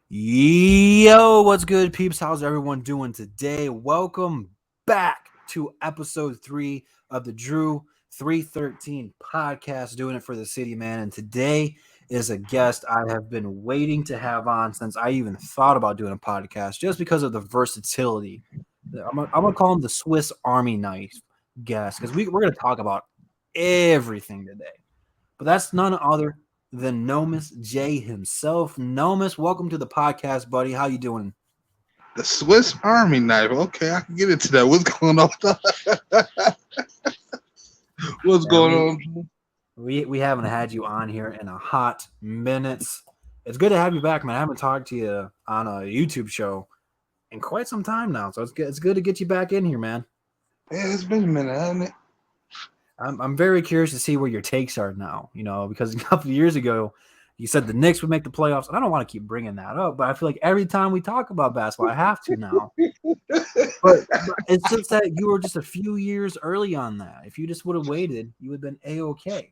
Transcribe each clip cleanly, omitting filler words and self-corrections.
Yo, what's good, peeps? How's everyone doing today? Welcome back to episode 3 of the Drew 313 podcast, doing it for the city, man. And today is a guest I have been waiting to have on since I even thought about doing a podcast, just because of the versatility. I'm gonna call him the Swiss Army knife guest, because we're gonna talk about everything today. But that's none other than NoMissJay himself. Nomis, welcome to the podcast, buddy. How you doing? The Swiss Army knife. Okay, I can get into that. What's going on? What's Yeah, going on? we haven't had you on here in a hot minutes. It's good to have you back, man. I haven't talked to you on a YouTube show in quite some time now, so it's good to get you back in here, man. Yeah, it's been a minute, hasn't it? I'm very curious to see where your takes are now. Because a couple of years ago, you said the Knicks would make the playoffs, and I don't want to keep bringing that up, but I feel like every time we talk about basketball, I have to now. But it's just that you were just a few years early on that. If you just would have waited, you would have been A-okay.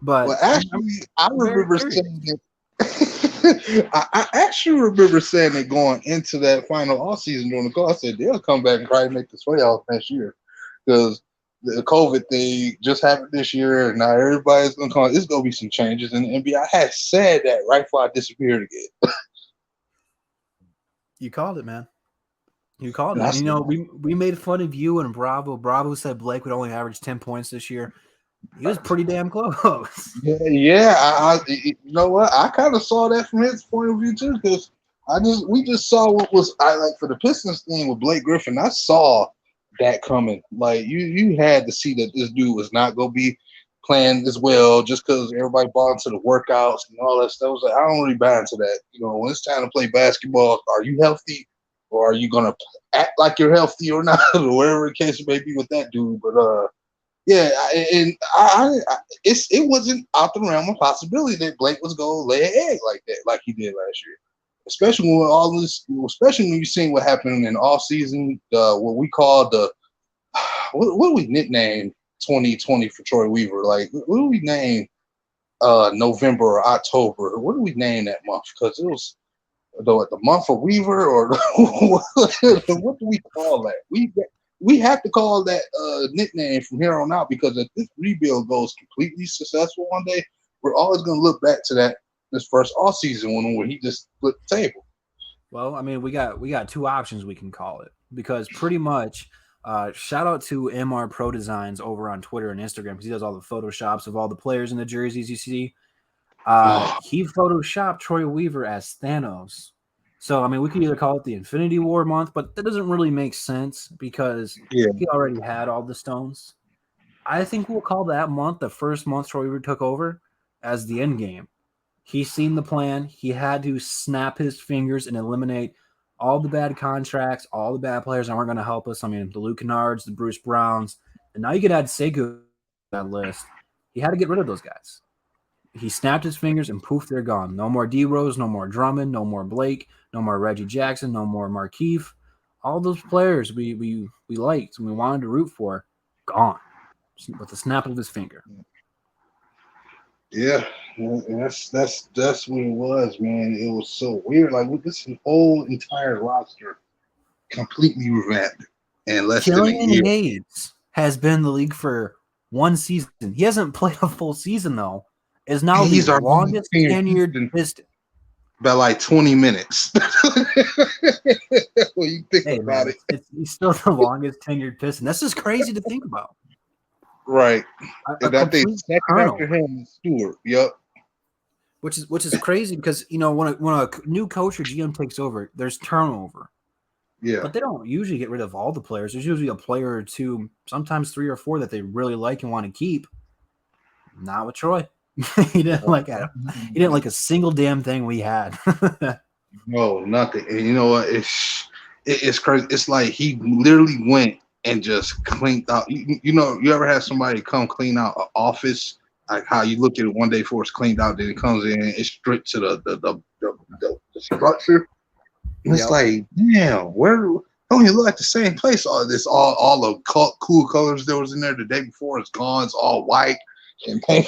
But Well, I'm actually, I very remember curious. saying it. I actually remember saying it going into that final off season during the call. I said they'll come back and probably make the playoffs next year because the COVID thing just happened this year, and now everybody's gonna come. It's gonna be some changes in the NBA. I had said that right before I disappeared again. You called it, man. You called And it. I And, said, we made fun of you and Bravo. Bravo said Blake would only average 10 points this year. He was pretty damn close. yeah. You know what? I kind of saw that from his point of view too, because we just saw what was I like for the Pistons thing with Blake Griffin. I saw that coming. Like you had to see that this dude was not gonna be playing as well just because everybody bought into the workouts and all that stuff. I was like, I don't really buy into that. When it's time to play basketball, are you healthy or are you gonna act like you're healthy or not, or whatever the case may be with that dude? But yeah, it wasn't out the realm of possibility that Blake was going to lay an egg like that, like he did last year. Especially when you seen what happened in off season, what we call what do we nickname 2020 for Troy Weaver? Like, what do we name November or October? What do we name that month? Because it was the month of Weaver, or what do we call that? We have to call that nickname from here on out, because if this rebuild goes completely successful one day, we're always going to look back to this first off season one where he just flipped the table. Well, I mean, we got two options we can call it, because pretty much shout out to MR Pro Designs over on Twitter and Instagram, because he does all the photoshops of all the players in the jerseys you see. Oh, He photoshopped Troy Weaver as Thanos. So, I mean, we could either call it the Infinity War month, but that doesn't really make sense because yeah. he already had all the stones. I think we'll call that month, the first month Troy Weaver took over, as the end game. He's seen the plan. He had to snap his fingers and eliminate all the bad contracts, all the bad players that weren't going to help us. I mean, the Luke Kennards, the Bruce Browns, and now you could add Segu to that list. He had to get rid of those guys. He snapped his fingers and poof, they're gone. No more D Rose, no more Drummond, no more Blake, no more Reggie Jackson, no more Markeith. All those players we liked and we wanted to root for, gone with the snap of his finger. Yeah, that's what it was, man. It was so weird. Like, with this whole entire roster completely revamped in less than a Killian year. Hayes has been in the league for one season. He hasn't played a full season though. Is now the He's our longest senior tenured season Piston. by like 20 minutes. When you think Hey about man, it, he's still the longest tenured Piston. That's just crazy to think about. right? A And I think complete second after turnover. him is Stewart. Yep. Which is crazy because when a new coach or GM takes over, there's turnover, Yeah. but they don't usually get rid of all the players. There's usually a player or two, sometimes 3 or 4 that they really like and want to keep. Not with Troy. he didn't like it. He didn't like a single damn thing we had. No, nothing. And you know what? It's crazy. It's like he literally went and just cleaned out. You ever had somebody come clean out an office? Like how you look at it one day before it's cleaned out, then it comes in and it's stripped to the structure. And it's Yep. like, damn, where don't you look like the same place? All the cool colors that was in there the day before is gone. It's all white and paint.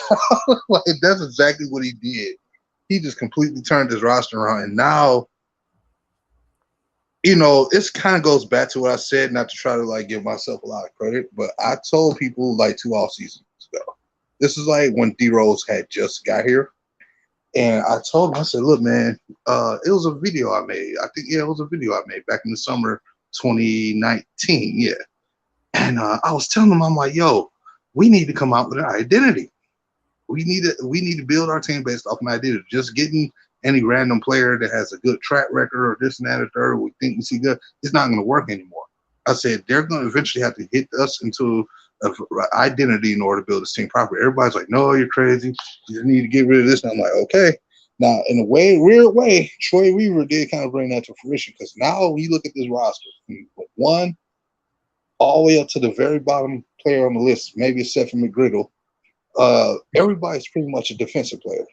Like, that's exactly what he did. He just completely turned his roster around, and now This kind of goes back to what I said, not to try to like give myself a lot of credit, but I told people like 2 off seasons ago. This is like when D Rose had just got here. And I told him, I said, look, man, it was a video I made. I think, it was a video I made back in the summer 2019. Yeah. And I was telling him, I'm like, yo, we need to come out with an identity. We need to build our team based off my identity. Just getting any random player that has a good track record or this and that or third, we think we see good, it's not going to work anymore. I said, they're going to eventually have to hit us into an identity in order to build this team properly. Everybody's like, no, you're crazy. You need to get rid of this. And I'm like, okay. Now, in a weird way, Troy Weaver did kind of bring that to fruition because now when you look at this roster, from 1 all the way up to the very bottom player on the list, maybe except for McGriddle, everybody's pretty much a defensive player.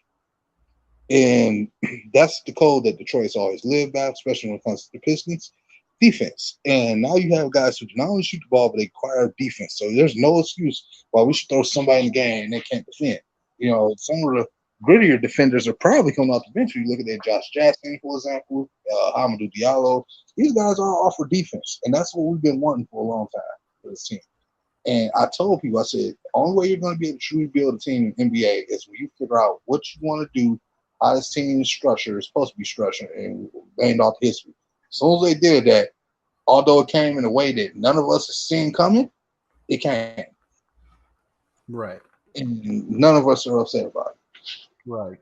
And that's the code that Detroit's always lived by, especially when it comes to the Pistons. Defense. And now you have guys who not only shoot the ball, but they acquire defense. So there's no excuse why we should throw somebody in the game and they can't defend. Some of the grittier defenders are probably coming off the bench. You look at that Josh Jackson, for example, Hamidou Diallo. These guys all offer defense. And that's what we've been wanting for a long time for this team. And I told people, I said, the only way you're going to be able to truly build a team in NBA is when you figure out what you want to do, how this team structure is supposed to be structured, and gained off history. As soon as they did that, although it came in a way that none of us have seen coming, it came. Right. And none of us are upset about it. Right.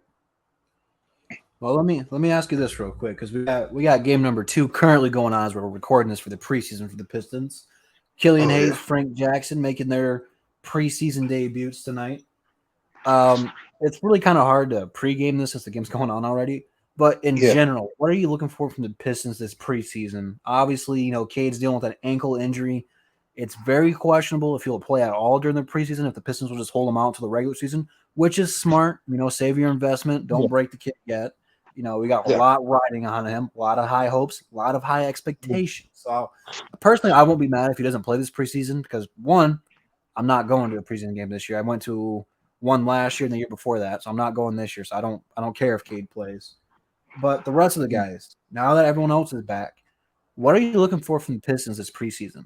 Well, let me ask you this real quick because we got game number 2 currently going on as we're recording this for the preseason for the Pistons. Killian Hayes, Frank Jackson making their preseason debuts tonight. It's really kind of hard to pregame this since the game's going on already. But in general, what are you looking for from the Pistons this preseason? Obviously, Cade's dealing with an ankle injury. It's very questionable if he'll play at all during the preseason, if the Pistons will just hold him out to the regular season, which is smart. Save your investment. Don't break the kid yet. We got a lot riding on him, a lot of high hopes, a lot of high expectations. So, personally, I won't be mad if he doesn't play this preseason because, one, I'm not going to a preseason game this year. I went to one last year and the year before that, so I'm not going this year. So I don't care if Cade plays. But the rest of the guys, now that everyone else is back, what are you looking for from the Pistons this preseason?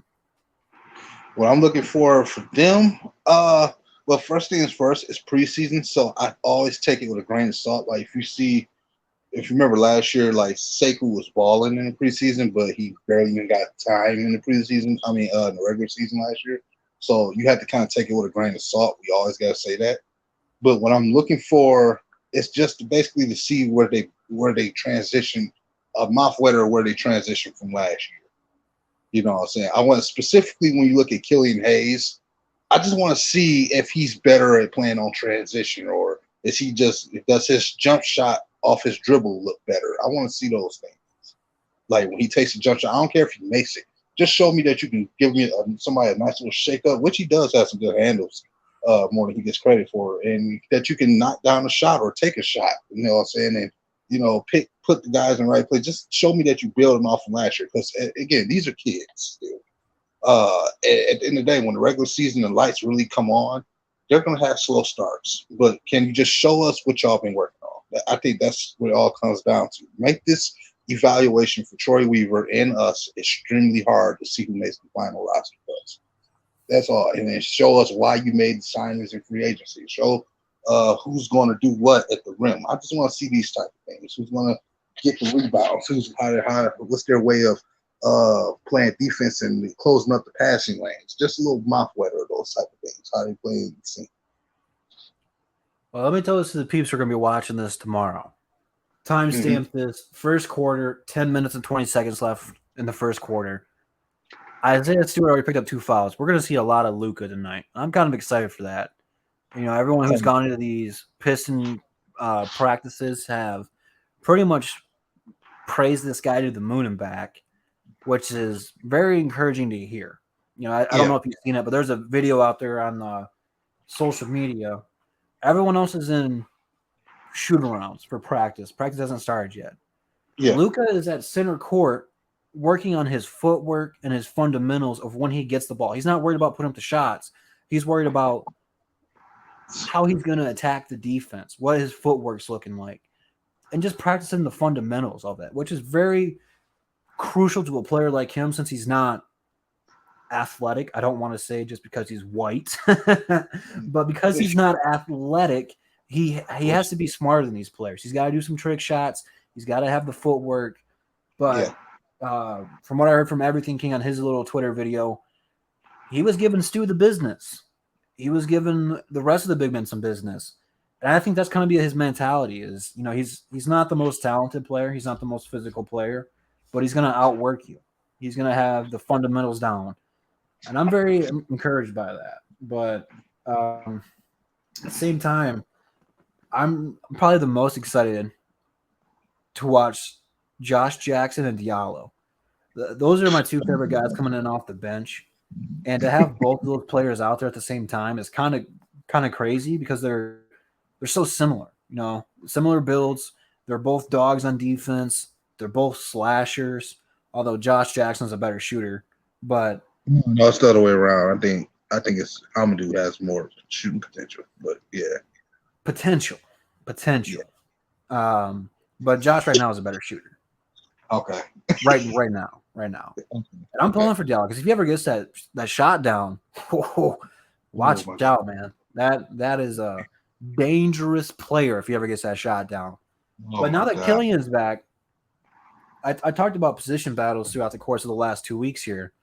What I'm looking for them, well, first things first, it's preseason, so I always take it with a grain of salt. Like if you remember last year, like Sekou was balling in the preseason, but he barely even got time in the preseason. I mean, in the regular season last year. So you have to kind of take it with a grain of salt. We always got to say that. But what I'm looking for is just basically to see where they transition, a mouth wetter where they transition from last year. You know what I'm saying? I want specifically when you look at Killian Hayes, I just want to see if he's better at playing on transition or does his jump shot off his dribble look better? I want to see those things. Like when he takes a jump shot, I don't care if he makes it. Just show me that you can give me somebody a nice little shake up, which he does have some good handles more than he gets credit for, and that you can knock down a shot or take a shot. You know what I'm saying? And put the guys in the right place. Just show me that you building off from last year. Because again, these are kids still. At the end of the day, when the regular season and lights really come on, they're gonna have slow starts. But can you just show us what y'all been working on? I think that's what it all comes down to. Make this evaluation for Troy Weaver and us extremely hard to see who makes the final roster cuts. That's all. And then show us why you made the signings in free agency. Show who's going to do what at the rim. I just want to see these type of things. Who's going to get the rebounds? What's their way of playing defense and closing up the passing lanes? Just a little mouth wetter, those type of things. How they play in the scene. Well, let me tell this to the peeps who are going to be watching this tomorrow. Timestamp this first quarter, 10 minutes and 20 seconds left in the first quarter. Isaiah Stewart already picked up 2 fouls. We're going to see a lot of Luka tonight. I'm kind of excited for that. Everyone who's gone into these Piston practices have pretty much praised this guy to the moon and back, which is very encouraging to hear. I don't know if you've seen it, but there's a video out there on social media. Everyone else is in shoot-arounds for practice. Practice hasn't started yet. Yeah. Luka is at center court working on his footwork and his fundamentals of when he gets the ball. He's not worried about putting up the shots. He's worried about how he's going to attack the defense, what his footwork's looking like, and just practicing the fundamentals of it, which is very crucial to a player like him since he's not athletic. I don't want to say just because he's white, but because he's not athletic, he has to be smarter than these players. He's got to do some trick shots. He's got to have the footwork. But from what I heard from Everything King on his little Twitter video, he was giving Stu the business. He was giving the rest of the big men some business. And I think that's kind of be his mentality is, you know, he's not the most talented player. He's not the most physical player, but he's going to outwork you. He's going to have the fundamentals down. And I'm very encouraged by that. But at the same time, I'm probably the most excited to watch Josh Jackson and Diallo. Those are my two favorite guys coming in off the bench. And to have both of those players out there at the same time is kind of crazy because they're so similar, you know, similar builds. They're both dogs on defense. They're both slashers, although Josh Jackson's a better shooter. But no, it's the other way around. I think it's Amadou has more shooting potential, but yeah, potential. Yeah. But Josh right now is a better shooter. Okay. right now. And I'm pulling for Diallo because if he ever gets that shot down, watch out, man. That is a dangerous player if he ever gets that shot down. But now that Killian's back, I talked about position battles throughout the course of the last 2 weeks here.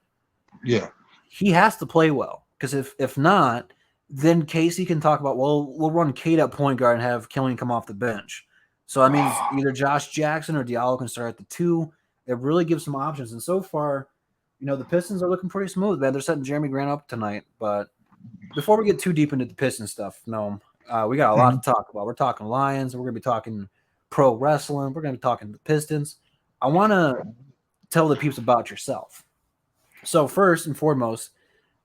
Yeah. He has to play well because if not, then Casey can talk about, well, we'll run Kate at point guard and have Killian come off the bench. So that means either Josh Jackson or Diallo can start at the 2. It really gives some options. And so far, you know, the Pistons are looking pretty smooth, man. They're setting Jeremy Grant up tonight. But before we get too deep into the Pistons stuff, no, we got a lot to talk about. We're talking Lions. We're going to be talking pro wrestling. We're going to be talking the Pistons. I want to tell the peeps about yourself. So first and foremost,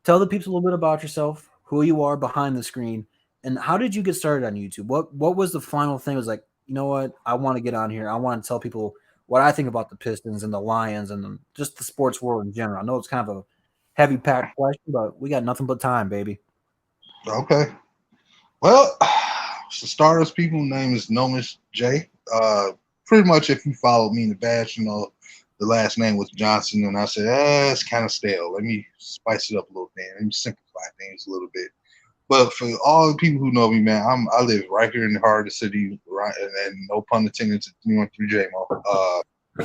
tell the peeps a little bit about yourself, who you are behind the screen, and how did you get started on YouTube? What was the final thing? It was like, you know what? I want to get on here. I want to tell people what I think about the Pistons and the Lions and just the sports world in general. I know it's kind of a heavy-packed question, but we got nothing but time, baby. Okay. Well, to start us, people's name is NoMissJay. Pretty much if you followed me in the badge, you know, the last name was Johnson, and I said, it's kind of stale. Let me spice it up a little bit. Let me simplify things a little bit. But for all the people who know me, man, I live right here in the heart of the city, right, and no pun intended to 313J,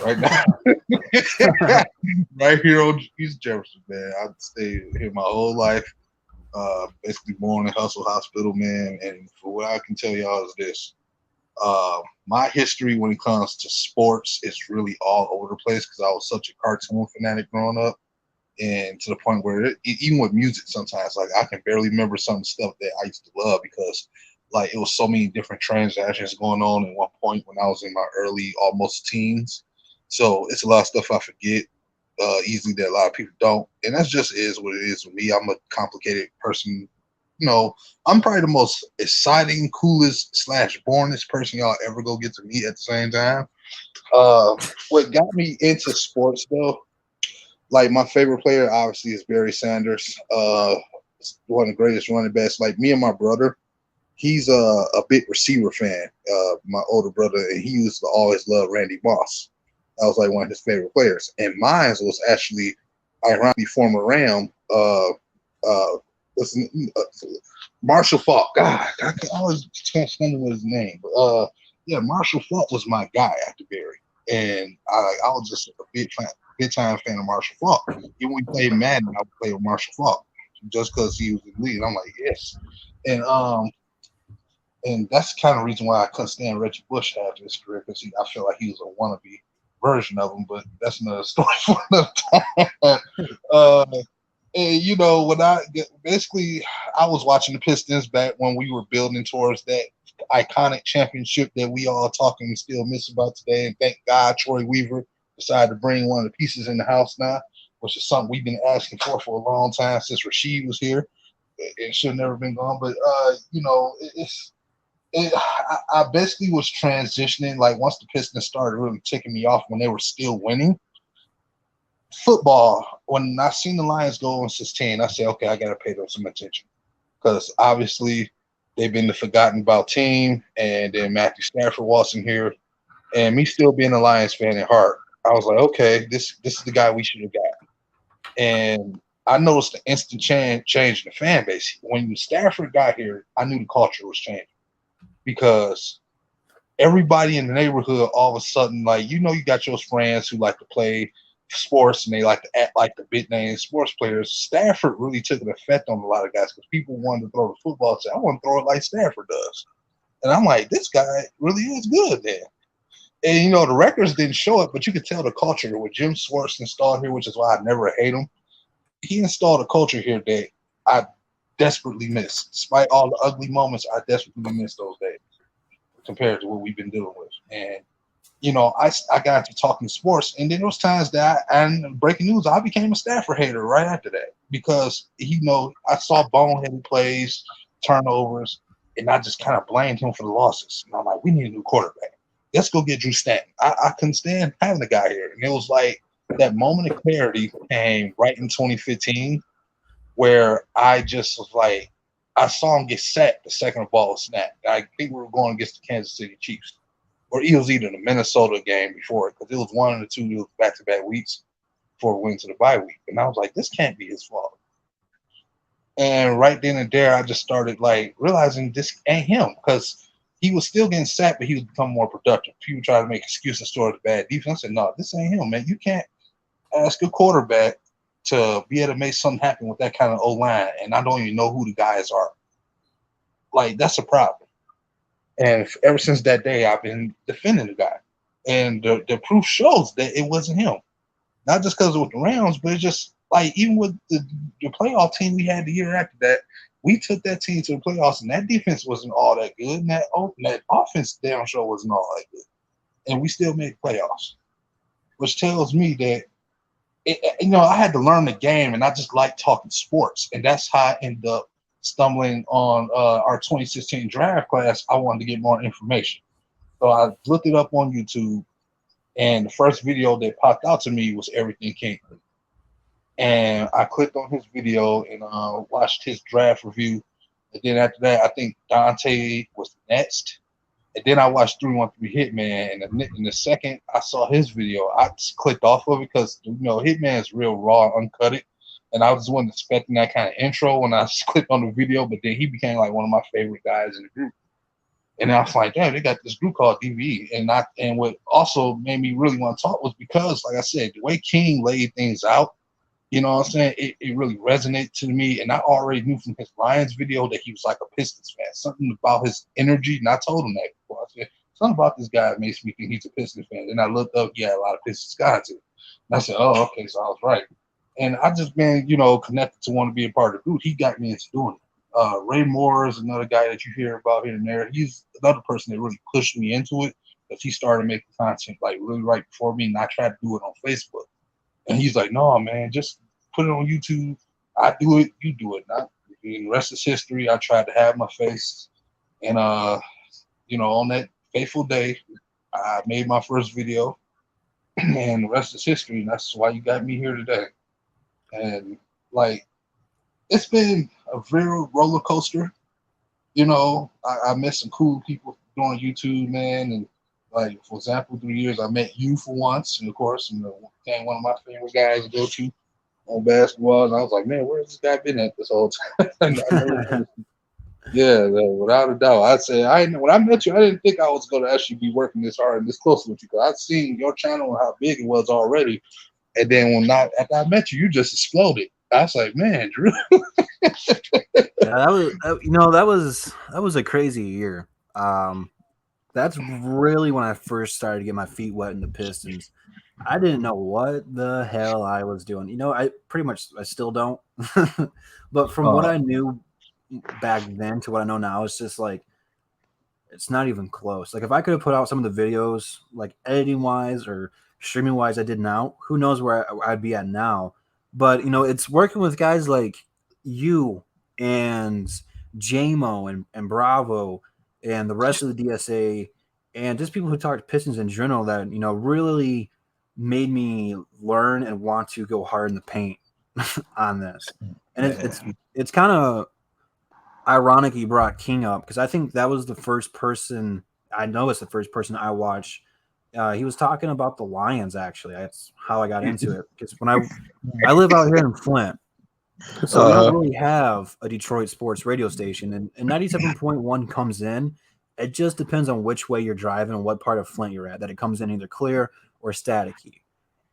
right now, right here on East Jefferson, man. I stayed here my whole life, basically born in Hustle Hospital, man. And for what I can tell y'all is this: my history when it comes to sports is really all over the place because I was such a cartoon fanatic growing up. And to the point where even with music, sometimes like I can barely remember some of the stuff that I used to love because like it was so many different transactions going on at one point when I was in my early almost teens. So it's a lot of stuff I forget easily that a lot of people don't. And that just is what it is with me. I'm a complicated person. You know, I'm probably the most exciting, coolest / boringest person y'all ever go get to meet at the same time. What got me into sports though, like my favorite player obviously is Barry Sanders. One of the greatest running backs. Like me and my brother, he's a big receiver fan. My older brother, and he used to always love Randy Moss. That was like one of his favorite players. And mine was actually, ironically, former Ram. Marshall Faulk. God, I always can't remember his name. But yeah, Marshall Faulk was my guy after Barry, and I was just a big time fan of Marshall Faulk. Even when we played Madden, I would play with Marshall Faulk just because he was in the league. I'm like, yes. And that's the kind of reason why I couldn't stand Reggie Bush after his career because I feel like he was a wannabe version of him, but that's another story for another time. And you know, when I was watching the Pistons back when we were building towards that iconic championship that we all talking and still miss about today. And thank God Troy Weaver decided to bring one of the pieces in the house now, which is something we've been asking for a long time since Rasheed was here. It should have never been gone, but you know, I basically was transitioning. Like once the Pistons started really ticking me off when they were still winning. Football, when I seen the Lions go on 16, I said, okay, I got to pay them some attention because obviously they've been the forgotten about team, and then Matthew Stafford waltzing here, and me still being a Lions fan at heart, I was like, okay, this is the guy we should have got. And I noticed the instant change in the fan base. When Stafford got here, I knew the culture was changing because everybody in the neighborhood all of a sudden, like, you got your friends who like to play sports and they like to act like the big name sports players. Stafford really took an effect on a lot of guys because people wanted to throw the football. So I want to throw it like Stafford does. And I'm like, this guy really is good there. And, the records didn't show it, but you could tell the culture with Jim Schwartz installed here, which is why I never hate him. He installed a culture here that I desperately miss. Despite all the ugly moments, I desperately miss those days compared to what we've been dealing with. And, I got to talking sports, and then there was times that and breaking news, I became a Stafford hater right after that because, I saw boneheaded plays, turnovers, and I just kind of blamed him for the losses. And I'm like, we need a new quarterback. Let's go get Drew Stanton. I couldn't stand having a guy here. And it was like that moment of clarity came right in 2015 where I just was like, I saw him get sacked the second the ball was snapped. I think we were going against the Kansas City Chiefs. Or it was either the Minnesota game before it, because it was one of the two back-to-back weeks before we went to the bye week. And I was like, this can't be his fault. And right then and there, I just started like realizing this ain't him because he was still getting sacked, but he was becoming more productive. People try to make excuses for the bad defense. I said, no, this ain't him, man. You can't ask a quarterback to be able to make something happen with that kind of O-line, and I don't even know who the guys are. Like, that's a problem. And ever since that day, I've been defending the guy. And the proof shows that it wasn't him. Not just because it was the Rams, but it's just like even with the playoff team we had the year after that, we took that team to the playoffs, and that defense wasn't all that good, and that offense damn sure wasn't all that good. And we still made playoffs, which tells me that, I had to learn the game, and I just like talking sports. And that's how I ended up stumbling on our 2016 draft class. I wanted to get more information. So I looked it up on YouTube, and the first video that popped out to me was Everything King. And I clicked on his video and watched his draft review. And then after that, I think Dante was next. And then I watched 313 Hitman. And in the second I saw his video, I just clicked off of it because, Hitman is real raw, uncut. And I wasn't expecting that kind of intro when I clicked on the video. But then he became like one of my favorite guys in the group. And I was like, damn, they got this group called DVE. And what also made me really want to talk was because, like I said, the way King laid things out, you know what I'm saying? It really resonated to me. And I already knew from his Lions video that he was like a Pistons fan. Something about his energy. And I told him that before. I said, something about this guy makes me think he's a Pistons fan. And I looked up, a lot of Pistons guys too. And I said, oh, okay, so I was right. And I just been, connected to want to be a part of the group. He got me into doing it. Ray Moore is another guy that you hear about here and there. He's another person that really pushed me into it because he started making content like really right before me. And I tried to do it on Facebook. And he's like, no, man, just put it on YouTube. I do it, you do it. The rest is history. I tried to have my face. And, on that fateful day, I made my first video. And the rest is history. And that's why you got me here today. And, like, it's been a real roller coaster. I met some cool people doing YouTube, man. And, like, for example, 3 years, I met you for once. And, of course, became one of my favorite guys to go to on basketball. And I was like, man, where's this guy been at this whole time? Yeah, without a doubt. I'd say when I met you, I didn't think I was going to actually be working this hard and this close with you. Because I'd seen your channel and how big it was already. And then after I met you, you just exploded. I was like, man, Drew. Yeah, that was a crazy year. That's really when I first started to get my feet wet in the Pistons. I didn't know what the hell I was doing. I still don't. But from what I knew back then to what I know now, it's just like it's not even close. Like if I could have put out some of the videos, like editing wise or streaming wise, I did now, who knows where I'd be at now. But it's working with guys like you and JMO and Bravo and the rest of the DSA and just people who talk Pistons in general that really made me learn and want to go hard in the paint on this. And it's kind of ironic you brought King up because I think that was the first person I know it's the first person I watched He was talking about the Lions. Actually, that's how I got into it. Because when I live out here in Flint, so we don't really have a Detroit sports radio station, and 97.1 comes in. It just depends on which way you're driving and what part of Flint you're at. That it comes in either clear or staticky.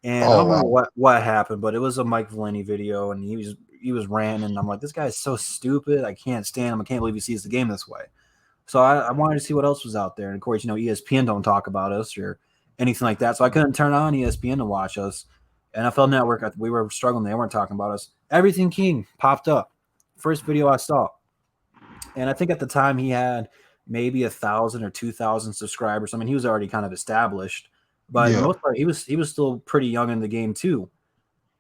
And I don't remember what happened, but it was a Mike Valeni video, and he was ranting. And I'm like, this guy is so stupid. I can't stand him. I can't believe he sees the game this way. So I wanted to see what else was out there. And of course, ESPN don't talk about us or anything like that. So I couldn't turn on ESPN to watch us. NFL Network, we were struggling. They weren't talking about us. Everything King popped up. First video I saw. And I think at the time he had maybe 1,000 or 2,000 subscribers. I mean, he was already kind of established. But the most part, he was still pretty young in the game too.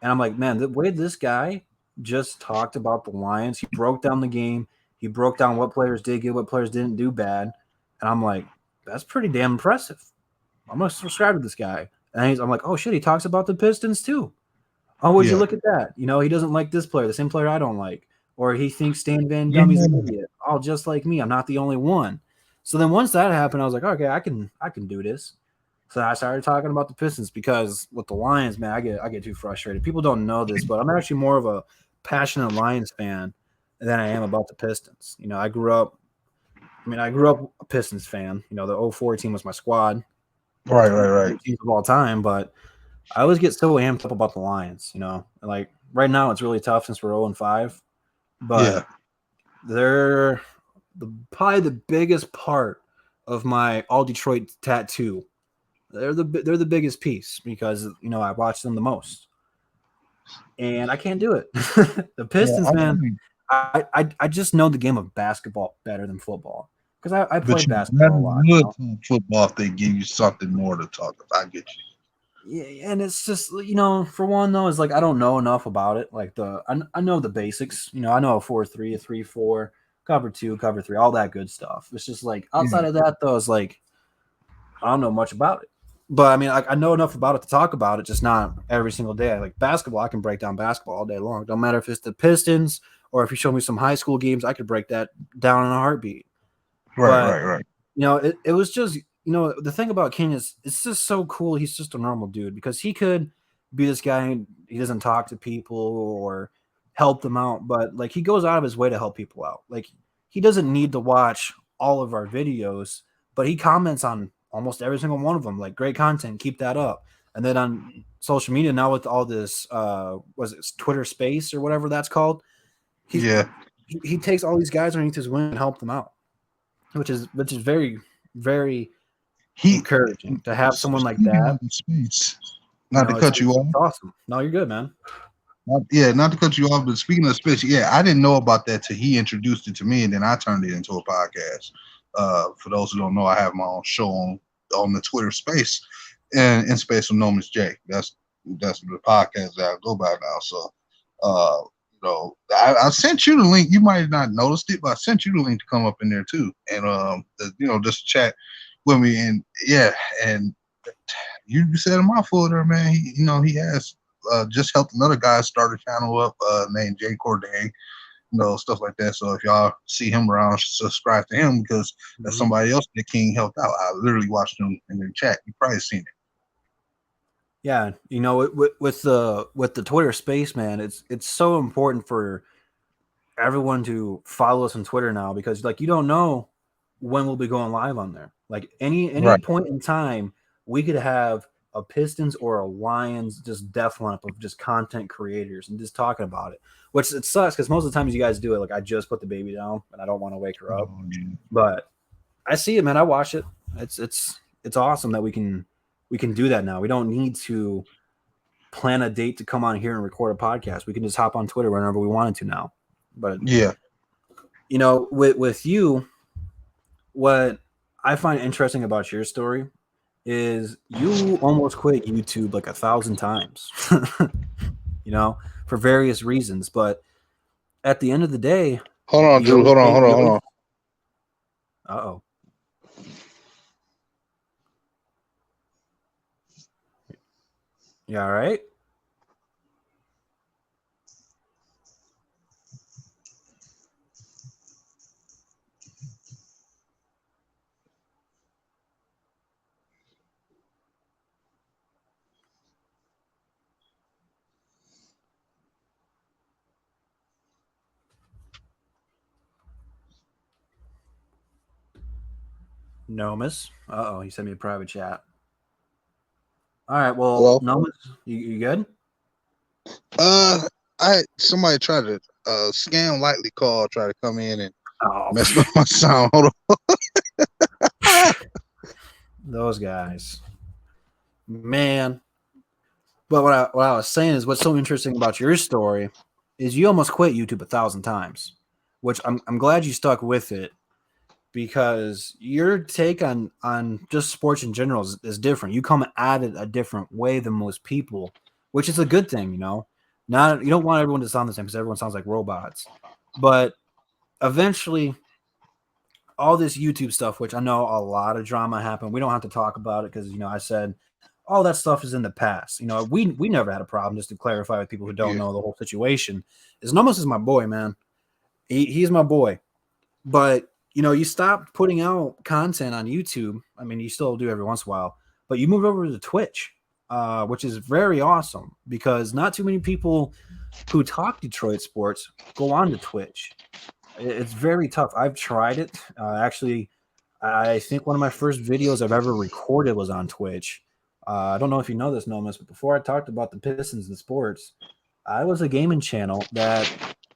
And I'm like, man, the way this guy just talked about the Lions, he broke down the game. He broke down what players did good, what players didn't do bad. And I'm like, that's pretty damn impressive. I'm going to subscribe to this guy. And I'm like, oh, shit, he talks about the Pistons too. Oh, would you look at that? He doesn't like this player, the same player I don't like. Or he thinks Stan Van Gundy's an idiot. Oh, just like me. I'm not the only one. So then once that happened, I was like, okay, I can do this. So I started talking about the Pistons because with the Lions, man, I get too frustrated. People don't know this, but I'm actually more of a passionate Lions fan than I am about the Pistons. I grew up a Pistons fan. The 04 team was my squad. Right. Teams of all time, but I always get so amped up about the Lions, Like right now it's really tough since we're 0-5, but they're probably the biggest part of my all Detroit tattoo. They're the biggest piece because I watch them the most, and I can't do it. The Pistons, man. I just know the game of basketball better than football because I play basketball a lot. Football, if they give you something more to talk about, I get you. Yeah, and it's just for one though, it's like I don't know enough about it. Like I know the basics. I know a 4-3, a 3-4, cover 2, cover 3, all that good stuff. It's just like outside of that though, it's like I don't know much about it. But I mean, I know enough about it to talk about it, just not every single day. Like basketball, I can break down basketball all day long. Don't matter if it's the Pistons or if you show me some high school games, I could break that down in a heartbeat. Right. It was just the thing about King is it's just so cool. He's just a normal dude because he could be this guy. He doesn't talk to people or help them out, but like he goes out of his way to help people out. Like he doesn't need to watch all of our videos, but he comments on almost every single one of them. Like great content, keep that up. And then on social media now with all this, was it Twitter Space or whatever that's called? He takes all these guys underneath his wing and help them out, which is very, very encouraging to have someone like that. Not to cut you off. It's awesome. No, you're good, man. Not to cut you off, but speaking of space, I didn't know about that till he introduced it to me, and then I turned it into a podcast. For those who don't know, I have my own show on the Twitter Space, and in Space with NoMissJay. That's the podcast that I go by now. So, I sent you the link. You might have not noticed it, but I sent you the link to come up in there too, and just chat with me. And and you said a mouthful there, man. He has just helped another guy start a channel up named Jay Corday, stuff like that. So if y'all see him around, subscribe to him because that's somebody else that King helped out. I literally watched him in the chat. You probably seen it. Yeah, with the Twitter Space, man, it's so important for everyone to follow us on Twitter now because like you don't know when we'll be going live on there. Like any point in time, we could have a Pistons or a Lions just death lineup of just content creators and just talking about it. Which it sucks because most of the times you guys do it. Like I just put the baby down and I don't want to wake her up, but I see it, man. I watch it. It's awesome that we can do that now. We don't need to plan a date to come on here and record a podcast. We can just hop on Twitter whenever we wanted to now. But with you, what I find interesting about your story is you almost quit YouTube like 1,000 times, for various reasons. But at the end of the day, hold on, Drew. Hold on. Uh-oh. You all right? Nomis. He sent me a private chat. All right, well, Hello. Nomis, you good? Uh, somebody tried to scam lightly call, try to come in and Oh, mess up my sound. Hold on. those guys, man. But what I was saying is, what's so interesting about your story is you almost quit YouTube 1,000 times, which I'm glad you stuck with it because your take on just sports in general is different. You come at it a different way than most people, which is a good thing, you know. Not you don't want everyone to sound the same because everyone sounds like robots, but eventually all this YouTube stuff, which I know a lot of drama happened. We don't have to talk about it because I said all that stuff is in the past. We never had a problem. Just to clarify with people who don't Yeah. know the whole situation, is Nomis is my boy, man. He's my boy. But you stopped putting out content on YouTube. I mean, you still do every once in a while, but you moved over to Twitch, which is very awesome because not too many people who talk Detroit sports go on to Twitch. It's very tough. I've tried it. Actually, I think one of my first videos I've ever recorded was on Twitch. I don't know if you know this, Nomis, but before I talked about the Pistons and sports, I was a gaming channel that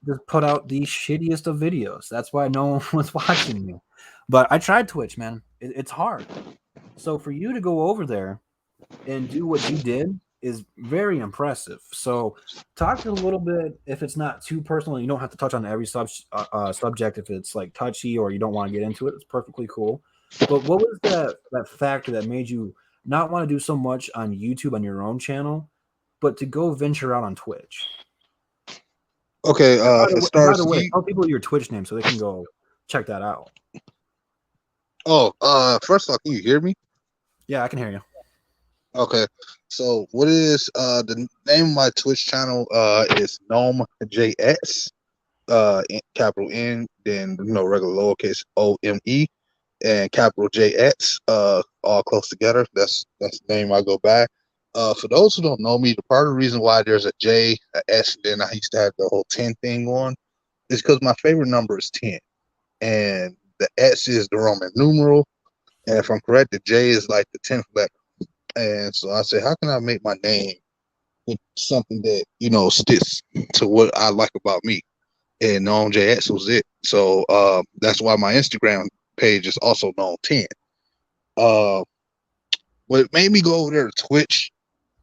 just put out the shittiest of videos. That's why no one was watching me. But I tried Twitch, man. It's hard. So for you to go over there and do what you did is very impressive. So talk a little bit, if it's not too personal, you don't have to touch on every subject if it's like touchy or you don't want to get into it. It's perfectly cool. But what was that factor that made you not want to do so much on YouTube on your own channel, but to go venture out on Twitch? Okay. For And by the starters, way, tell people your Twitch name so they can go check that out. first of all, can you hear me? Yeah, I can hear you. Okay. So what is the name of my Twitch channel? Is NoMissJay. Capital N, then regular lowercase OME, and capital JX, all close together. That's the name I go by. For those who don't know me, the part of the reason why there's a J, a S, and then I used to have the whole 10 thing on is because my favorite number is 10. And the S is the Roman numeral. And if I'm correct, the J is like the 10th letter. And so I said, how can I make my name with something that, sticks to what I like about me? And known JX was it. So that's why my Instagram page is also known 10. Uh, what made me go over there to Twitch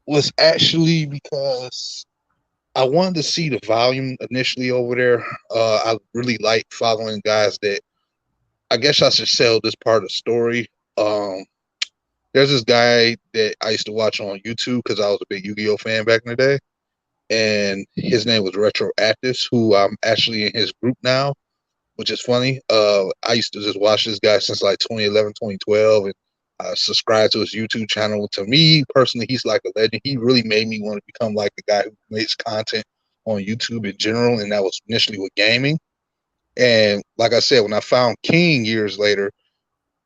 was actually because I wanted to see the volume initially over there. I really like following guys that I guess I should sell this part of the story. Um, there's this guy that I used to watch on YouTube because I was a big Yu-Gi-Oh fan back in the day, and his name was Retroactive, who I'm actually in his group now, which is funny. I used to just watch this guy since like 2011, 2012, and I subscribed to his YouTube channel. To me personally, he's like a legend. He really made me want to become like the guy who makes content on YouTube in general, and that was initially with gaming. And like I said, when I found King years later,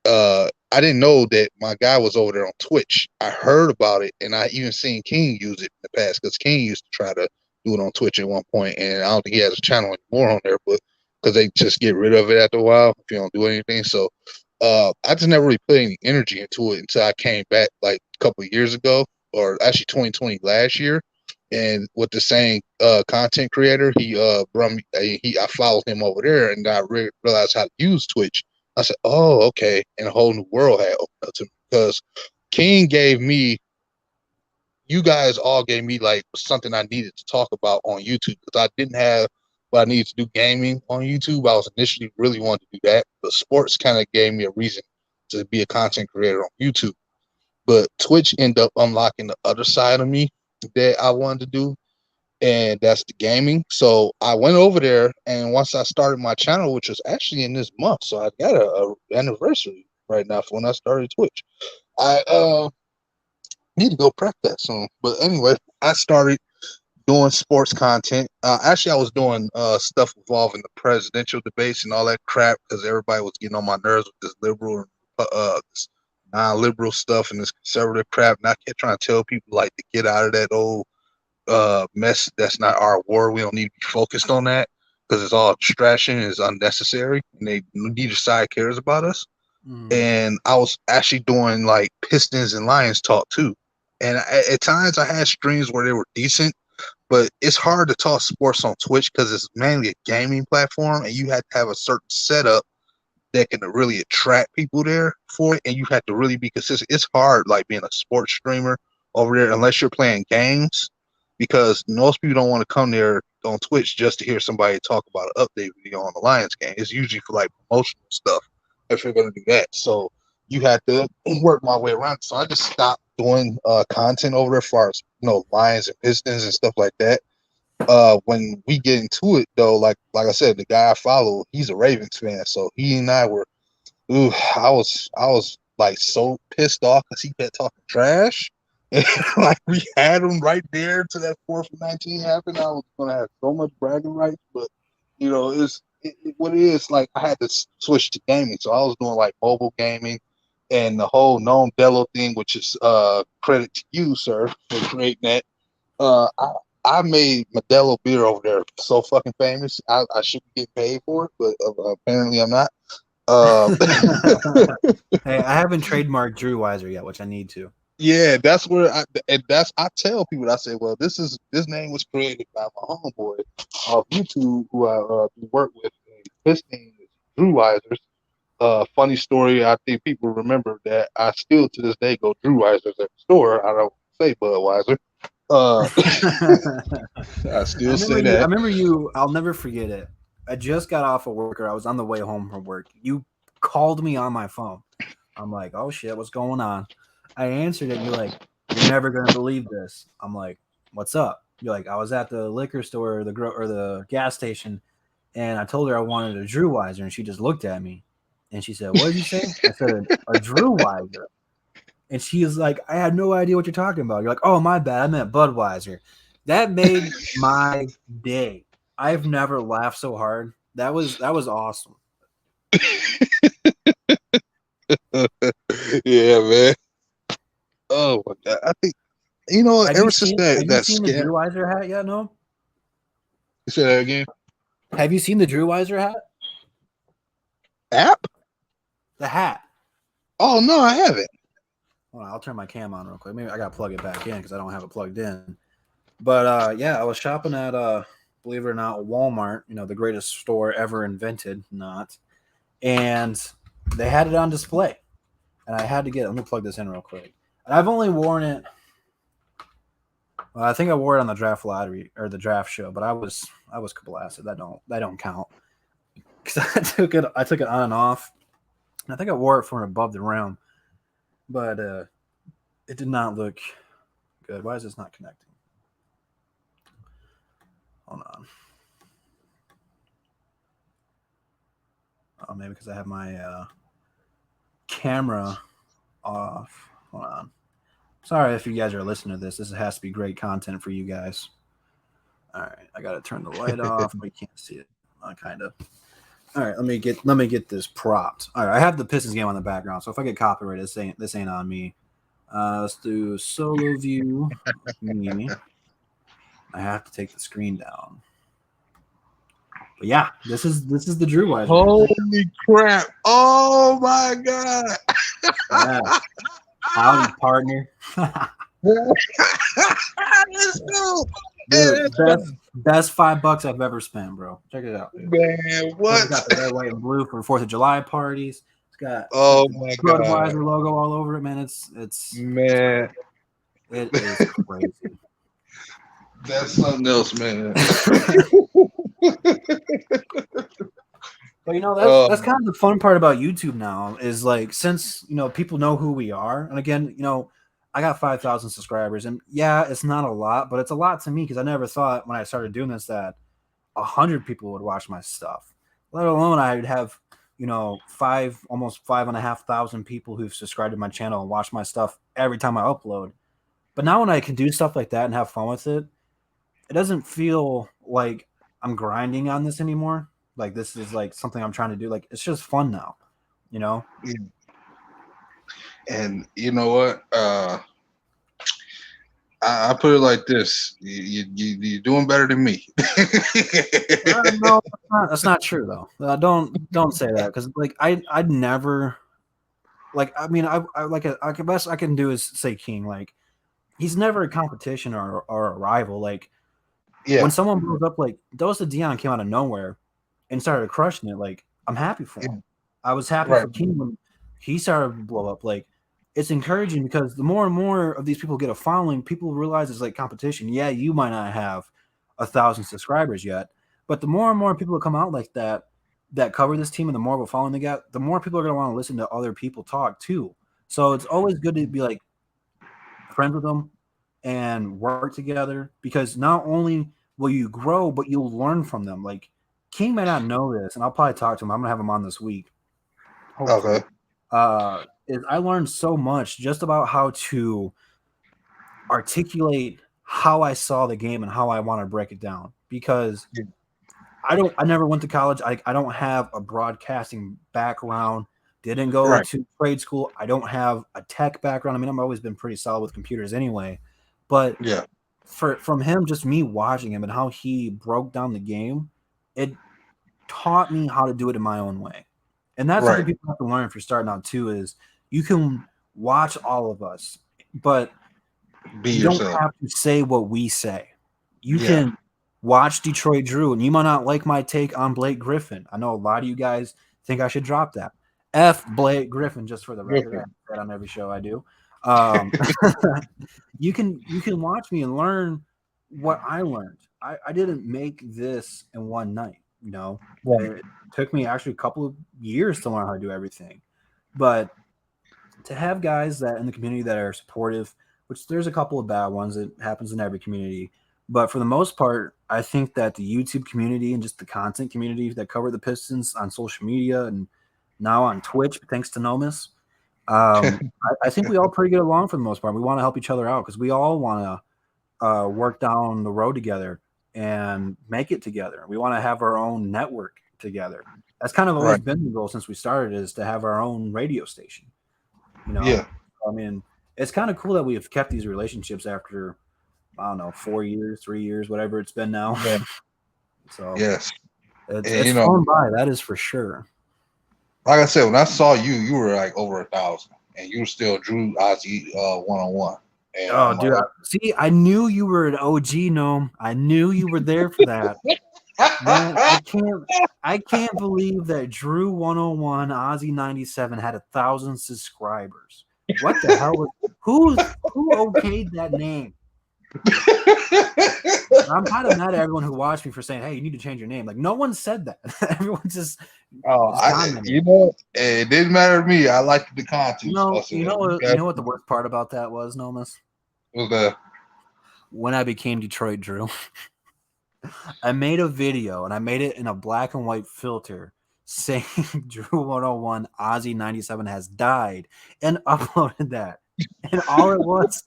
I didn't know that my guy was over there on Twitch. I heard about it, and I even seen King use it in the past because King used to try to do it on Twitch at one point, and I don't think he has a channel anymore on there, but because they just get rid of it after a while if you don't do anything. So I just never really put any energy into it until I came back like a couple of years ago, or actually 2020 last year. And with the same content creator, he brought me. I followed him over there, and I realized how to use Twitch. I said, "Oh, okay," and a whole new world had opened up to me because King gave me, you guys all gave me like something I needed to talk about on YouTube because I didn't have what I needed to do gaming on YouTube. I was initially really wanting to do that, but sports kind of gave me a reason to be a content creator on YouTube. But Twitch ended up unlocking the other side of me that I wanted to do, and that's the gaming. So I went over there, and once I started my channel, which was actually in this month, so I got a anniversary right now for when I started Twitch. I need to go prep that soon. But anyway, I started doing sports content. Actually, I was doing stuff involving the presidential debates and all that crap because everybody was getting on my nerves with this liberal, this non-liberal stuff and this conservative crap. And I kept trying to tell people like to get out of that old mess. That's not our war. We don't need to be focused on that because it's all distraction. It's unnecessary, and neither side cares about us. and I was actually doing like Pistons and Lions talk too. And at times I had streams where they were decent, but it's hard to talk sports on Twitch because it's mainly a gaming platform, and you have to have a certain setup that can really attract people there for it, and you have to really be consistent. It's hard, like being a sports streamer over there, unless you're playing games, because most people don't want to come there on Twitch just to hear somebody talk about an update video on the Lions game. It's usually for like promotional stuff if you're going to do that. So you have to work my way around. So I just stopped doing content over there as far as Lions and Pistons and stuff like that. When we get into it though, like I said, the guy I follow, he's a Ravens fan, so he and I were, I was like so pissed off because he kept talking trash, and like we had him right there to that 4th and 19 happened. I was gonna have so much bragging rights, but it's what it is. Like I had to switch to gaming, so I was doing like mobile gaming and the whole known Dello thing, which is credit to you, sir, for creating that. I made Modelo beer over there so fucking famous. I should be getting paid for it, but apparently I'm not. Hey, I haven't trademarked Drew Weiser yet, which I need to. Yeah, that's where I tell people. I say, well, this name was created by my homeboy of YouTube who I work with. His name is Drew Weiser. Funny story. I think people remember that I still to this day go Drew Weiser's at the store. I don't say Budweiser. I still say that. I remember you. I'll never forget it. I just got off of work, or I was on the way home from work. You called me on my phone. I'm like, oh shit, what's going on? I answered it. And you're like, you're never gonna believe this. I'm like, what's up? You're like, I was at the liquor store or the gas station, and I told her I wanted a Drew Weiser, and she just looked at me, and she said, "What did you say?" I said, "A Drew Weiser." And she is like, I had no idea what you're talking about. You're like, oh, my bad. I meant Budweiser. That made my day. I've never laughed so hard. That was awesome. Yeah, man. Oh my god. I think ever since that have you seen the Drew Weiser hat yet? No. You say that again? Have you seen the Drew Weiser hat? App? The hat. Oh no, I haven't. Hold on, I'll turn my cam on real quick. Maybe I gotta plug it back in because I don't have it plugged in. But yeah, I was shopping at believe it or not, Walmart, the greatest store ever invented, not. And they had it on display. And I had to get it. Let me plug this in real quick. And I've only worn it. Well, I think I wore it on the draft lottery or the draft show, but I was blasted. That don't count. Because I took it on and off. And I think I wore it from above the rim. But it did not look good. Why is this not connecting? Hold on. Oh, maybe because I have my camera off. Hold on. Sorry if you guys are listening to this. This has to be great content for you guys. All right, I gotta turn the light off, but you can't see it. Kind of. All right, let me get this propped. All right, I have the Pistons game on the background, so if I get copyrighted, this ain't on me. Let's do solo view. Me. I have to take the screen down. But yeah, this is the Drew Weiser. Holy crap! Oh my god! Yeah. Howdy, partner. Let's go. Dude, best $5 I've ever spent, bro. Check it out, dude. Man, what? It's got the red, white, and blue for 4th of July parties. It's got my god, Budweiser logo all over it, man. It's man. It is crazy. That's something else, man. But that's kind of the fun part about YouTube now is like since people know who we are, and again, I got 5,000 subscribers, and yeah, it's not a lot, but it's a lot to me because I never thought when I started doing this that 100 people would watch my stuff, let alone I'd have almost 5,500 people who've subscribed to my channel and watch my stuff every time I upload. But now when I can do stuff like that and have fun with it, it doesn't feel like I'm grinding on this anymore. Like this is like something I'm trying to do. Like it's just fun now, And you know what? I put it like this: you're doing better than me. No, that's not true though. Don't say that because like I'd never Like, I mean, the best I can do is say King. Like, he's never a competition or a rival. Like, when someone blows up, like Dosa Dion came out of nowhere and started crushing it. Like, I'm happy for him. I was happy for King when he started to blow up. Like, it's encouraging because the more and more of these people get a following, people realize it's like competition. Yeah, you might not have 1,000 subscribers yet, but the more and more people that come out like that cover this team and the more of a following they get, the more people are going to want to listen to other people talk too. So it's always good to be like friends with them and work together because not only will you grow, but you'll learn from them. Like King may not know this, and I'll probably talk to him. I'm gonna have him on this week, hopefully. Is I learned so much just about how to articulate how I saw the game and how I want to break it down because I never went to college. I don't have a broadcasting background. Didn't go to trade school. I don't have a tech background. I mean, I've always been pretty solid with computers anyway. But from him, just me watching him and how he broke down the game, it taught me how to do it in my own way. And that's something people have to learn if you're starting out too, is you can watch all of us, but you don't have to say what we say. You can watch Detroit Drew, and you might not like my take on Blake Griffin. I know a lot of you guys think I should drop that. F Blake Griffin, just for the record. I say that on every show I do. You can watch me and learn what I learned. I didn't make this in one night. You know, it took me actually a couple of years to learn how to do everything. But to have guys that in the community that are supportive, which there's a couple of bad ones, it happens in every community. But for the most part, I think that the YouTube community and just the content community that cover the Pistons on social media and now on Twitch, thanks to Nomis, I think we all pretty get along for the most part. We want to help each other out because we all want to work down the road together and make it together. We want to have our own network together. That's kind of always been the goal since we started, is to have our own radio station. You know, I mean, it's kind of cool that we have kept these relationships after, I don't know, 4 years, 3 years, whatever it's been now. So it's flown by, that is for sure. Like I said, when I saw you, you were like over 1,000, and you were still Drew Ozzy one-on-one. Oh, dude! See, I knew you were an OG, Gnome. I knew you were there for that. Man, I can't believe that Drew 101 Ozzy 97 had 1,000 subscribers. What the hell was who okayed that name? I'm kind of mad at everyone who watched me for saying, "Hey, you need to change your name." Like, no one said that. Everyone just it didn't matter to me. I liked the content. You know what the worst part about that was, Nomis? What was that? When I became Detroit Drew, I made a video and I made it in a black and white filter saying Drew 101 Ozzy 97 has died and uploaded that. And all it was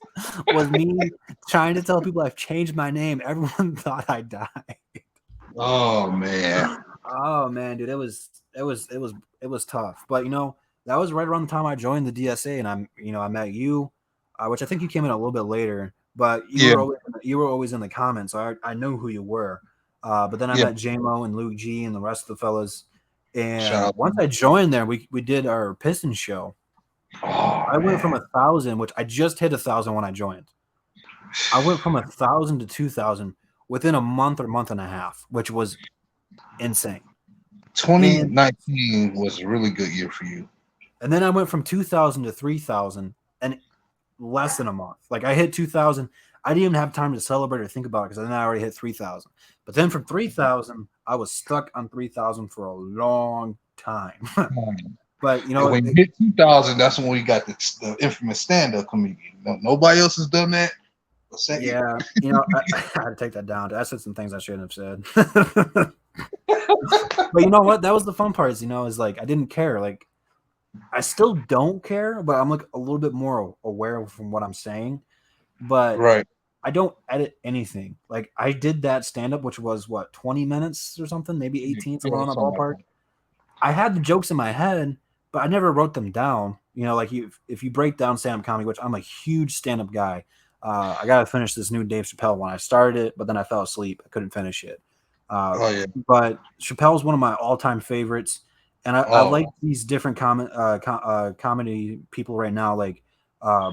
me trying to tell people I've changed my name. Everyone thought I died. Oh man, dude, it was tough. But that was right around the time I joined the DSA, and I met you, which I think you came in a little bit later. But you were always in the comments, so I knew who you were. But then I met JMO and Luke G and the rest of the fellas. And once I joined there, we did our Pistons show. I went from 1,000, which I just hit 1,000 when I joined. I went from 1,000 to 2,000 within a month or month and a half, which was insane. 2019 was a really good year for you. And then I went from 2,000 to 3,000 and less than a month. Like I hit 2,000. I didn't even have time to celebrate or think about it because then I already hit 3,000. But then from 3,000, I was stuck on 3,000 for a long time. But when you hit 2,000, that's when we got the infamous stand-up comedian. Nobody else has done that. Yeah, I had to take that down. I said some things I shouldn't have said. But you know what? That was the fun part. Is like I didn't care. Like I still don't care, but I'm like a little bit more aware from what I'm saying. But I don't edit anything. Like I did that stand-up, which was 20 minutes or something, maybe 18, somewhere on the ballpark. I had the jokes in my head, but I never wrote them down. Like if you break down stand-up comedy, which I'm a huge stand-up guy. I got to finish this new Dave Chappelle one. I started it, but then I fell asleep. I couldn't finish it. But Chappelle's one of my all-time favorites. And I like these different comedy people right now. Like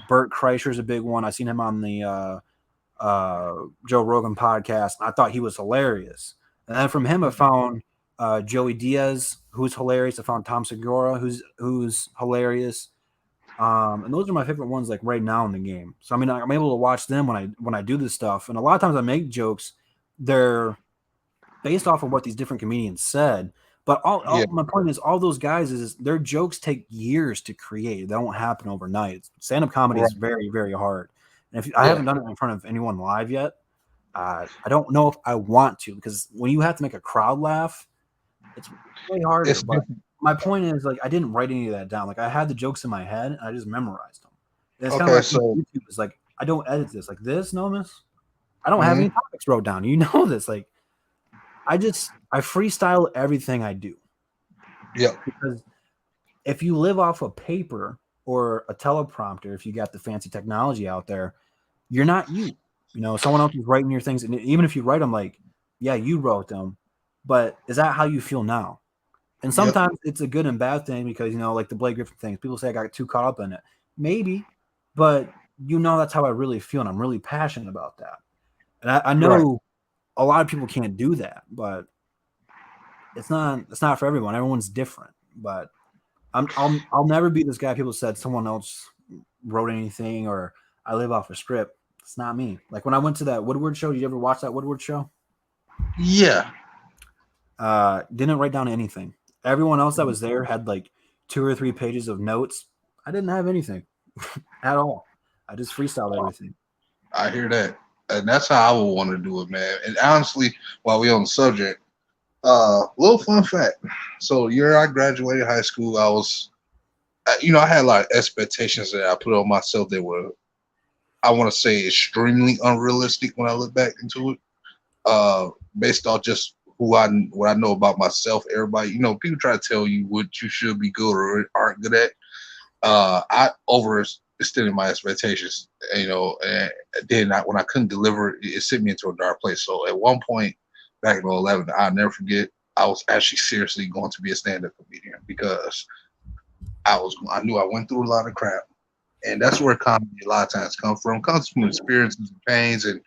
Bert Kreischer's a big one. I seen him on the Joe Rogan podcast. And I thought he was hilarious. And then from him, I found Joey Diaz, who's hilarious. I found Tom Segura, who's hilarious. And those are my favorite ones, like right now in the game. So I mean, I'm able to watch them when I do this stuff. And a lot of times I make jokes. They're based off of what these different comedians said. But my point is, all those guys is their jokes take years to create. They don't happen overnight. Stand-up comedy is very, very hard. And if I haven't done it in front of anyone live yet, I don't know if I want to, because when you have to make a crowd laugh, it's way harder. But my point is, like, I didn't write any of that down. Like, I had the jokes in my head, and I just memorized them. And it's kind of like YouTube. It's like, I don't edit this. Like this, Nomis, I don't have any topics wrote down. You know this. Like, I freestyle everything I do. Yeah. Because if you live off of paper or a teleprompter, if you got the fancy technology out there, you're not you. You know, someone else is writing your things, and even if you write them, like, yeah, you wrote them, but is that how you feel now? And sometimes it's a good and bad thing, because, you know, like the Blake Griffin things, people say I got too caught up in it. Maybe, but you know, that's how I really feel, and I'm really passionate about that. And I know a lot of people can't do that, but it's not for everyone. Everyone's different. But I'll never be this guy people said someone else wrote anything or I live off a script. It's not me. Like when I went to that Woodward show, did you ever watch that Woodward show? Yeah. Didn't write down anything. Everyone else that was there had like 2 or 3 pages of notes. I didn't have anything at all. I just freestyled everything. I hear that. And that's how I would want to do it, man. And honestly, while we're on the subject, little fun fact. So the year I graduated high school, I was, I had a lot of expectations that I put on myself that were, I want to say, extremely unrealistic when I look back into it. Based on just what I know about myself. Everybody, people try to tell you what you should be good or aren't good at. I overextended my expectations, and then when I couldn't deliver, it sent me into a dark place. So at one point back in 2011, I'll never forget, I was actually seriously going to be a stand-up comedian because I knew I went through a lot of crap, and that's where comedy a lot of times comes from experiences and pains and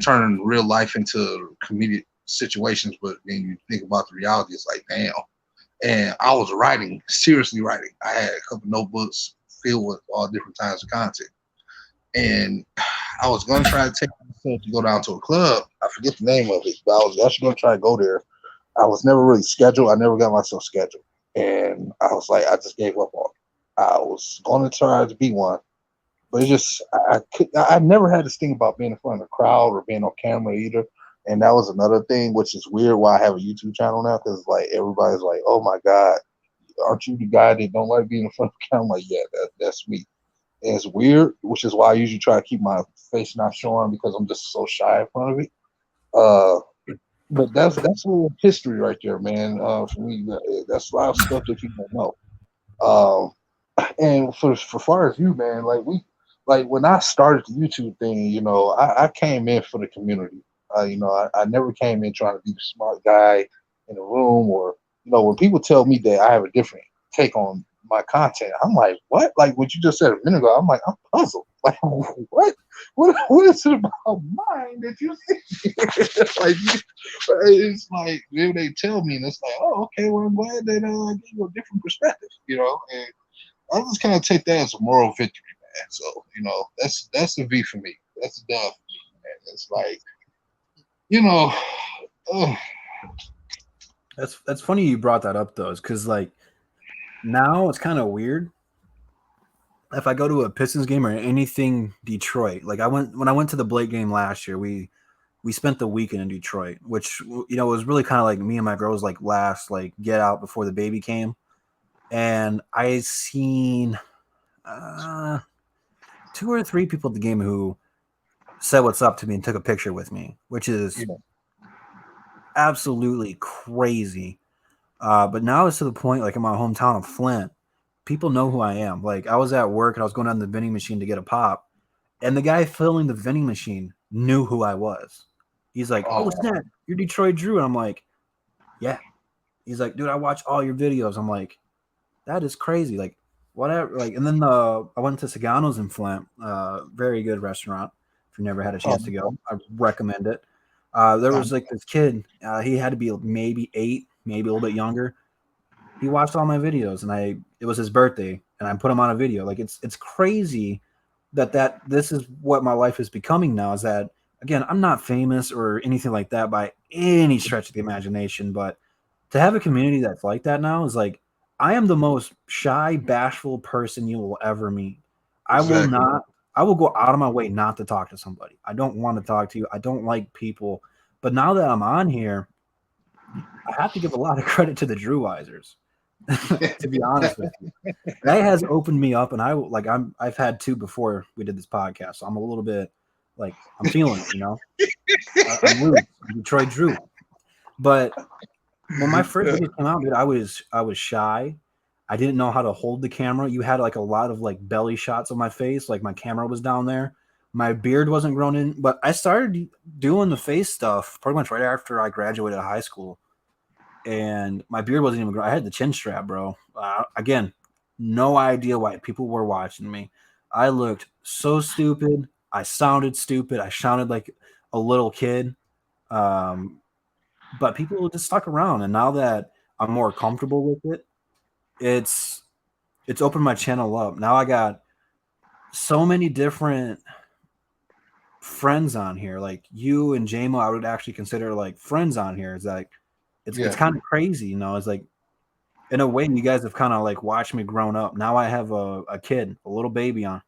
turning real life into comedic situations. But when you think about the reality, it's like, damn. And I was seriously writing. I had a couple notebooks filled with all different kinds of content. And I was going to try to take myself to go down to a club. I forget the name of it, but I was actually going to try to go there. I was never really scheduled. I never got myself scheduled. And I was like, I just gave up on it. I was going to try to be one. But it's just, I never had this thing about being in front of a crowd or being on camera either. And that was another thing, which is weird why I have a YouTube channel now, because like everybody's like, oh my God, aren't you the guy that don't like being in front of the camera? I'm like, yeah, that's me. And it's weird, which is why I usually try to keep my face not showing, because I'm just so shy in front of it. But that's a little history right there, man. For me, that's a lot of stuff that people don't know. And for far as you, man, like when I started the YouTube thing, I came in for the community. I never came in trying to be the smart guy in the room, or when people tell me that I have a different take on my content, I'm like, what? Like what you just said a minute ago, I'm like, I'm puzzled. Like, what is it about mine that you think? Like, it's like maybe they tell me, and it's like, oh, okay, well, I'm glad that I gave you a different perspective, and I just kind of take that as a moral victory, man. So, that's a V for me. That's a dub for me, man. It's like, That's funny you brought that up though, because like now it's kind of weird. If I go to a Pistons game or anything Detroit, like when I went to the Blake game last year, we spent the weekend in Detroit, which was really kind of like me and my girls like last like get out before the baby came, and I seen 2 or 3 people at the game who said what's up to me and took a picture with me, which is absolutely crazy. But now it's to the point, like in my hometown of Flint, people know who I am. Like I was at work and I was going down the vending machine to get a pop, and the guy filling the vending machine knew who I was. He's like, "Oh snap, you're Detroit Drew," and I'm like, "Yeah." He's like, dude, I watch all your videos. I'm like, that is crazy. Like, whatever. Like, and then I went to Sagano's in Flint, very good restaurant. If you never had a chance to go, I recommend it. There was like this kid. He had to be maybe 8, maybe a little bit younger. He watched all my videos, and it was his birthday, and I put him on a video. Like, it's crazy that this is what my life is becoming now. Is that, again, I'm not famous or anything like that by any stretch of the imagination, but to have a community that's like that now is like, I am the most shy, bashful person you will ever meet. I will go out of my way not to talk to somebody. I don't want to talk to you. I don't like people. But now that I'm on here, I have to give a lot of credit to the Drew Wisers, to be honest with you. That has opened me up, and I've had 2 before we did this podcast, so I'm a little bit like, I'm feeling it, I'm loose. I'm Detroit Drew. But when my first video came out, dude, I was shy. I didn't know how to hold the camera. You had like a lot of like belly shots of my face, like my camera was down there. My beard wasn't grown in, but I started doing the face stuff pretty much right after I graduated high school, and my beard wasn't even grown. I had the chin strap, bro. Again, no idea why people were watching me. I looked so stupid. I sounded stupid. I sounded like a little kid. But people just stuck around, and now that I'm more comfortable with it, it's opened my channel up. Now I got so many different friends on here. Like you and JMO, I would actually consider like friends on here. It's like it's kind of crazy, It's like, in a way, you guys have kind of like watched me grown up. Now I have a kid, a little baby on.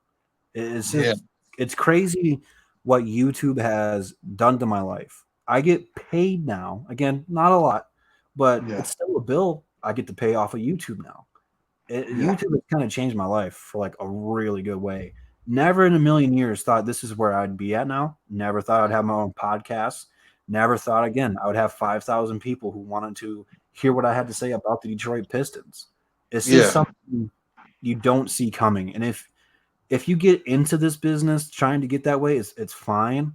It's just it's crazy what YouTube has done to my life. I get paid now. Again, not a lot, but it's still a bill I get to pay off of YouTube now. YouTube has kind of changed my life for like a really good way. Never in a million years thought this is where I'd be at now. Never thought I'd have my own podcast. Never thought again I would have 5,000 people who wanted to hear what I had to say about the Detroit Pistons. It's just something you don't see coming. And if you get into this business trying to get that way, it's fine,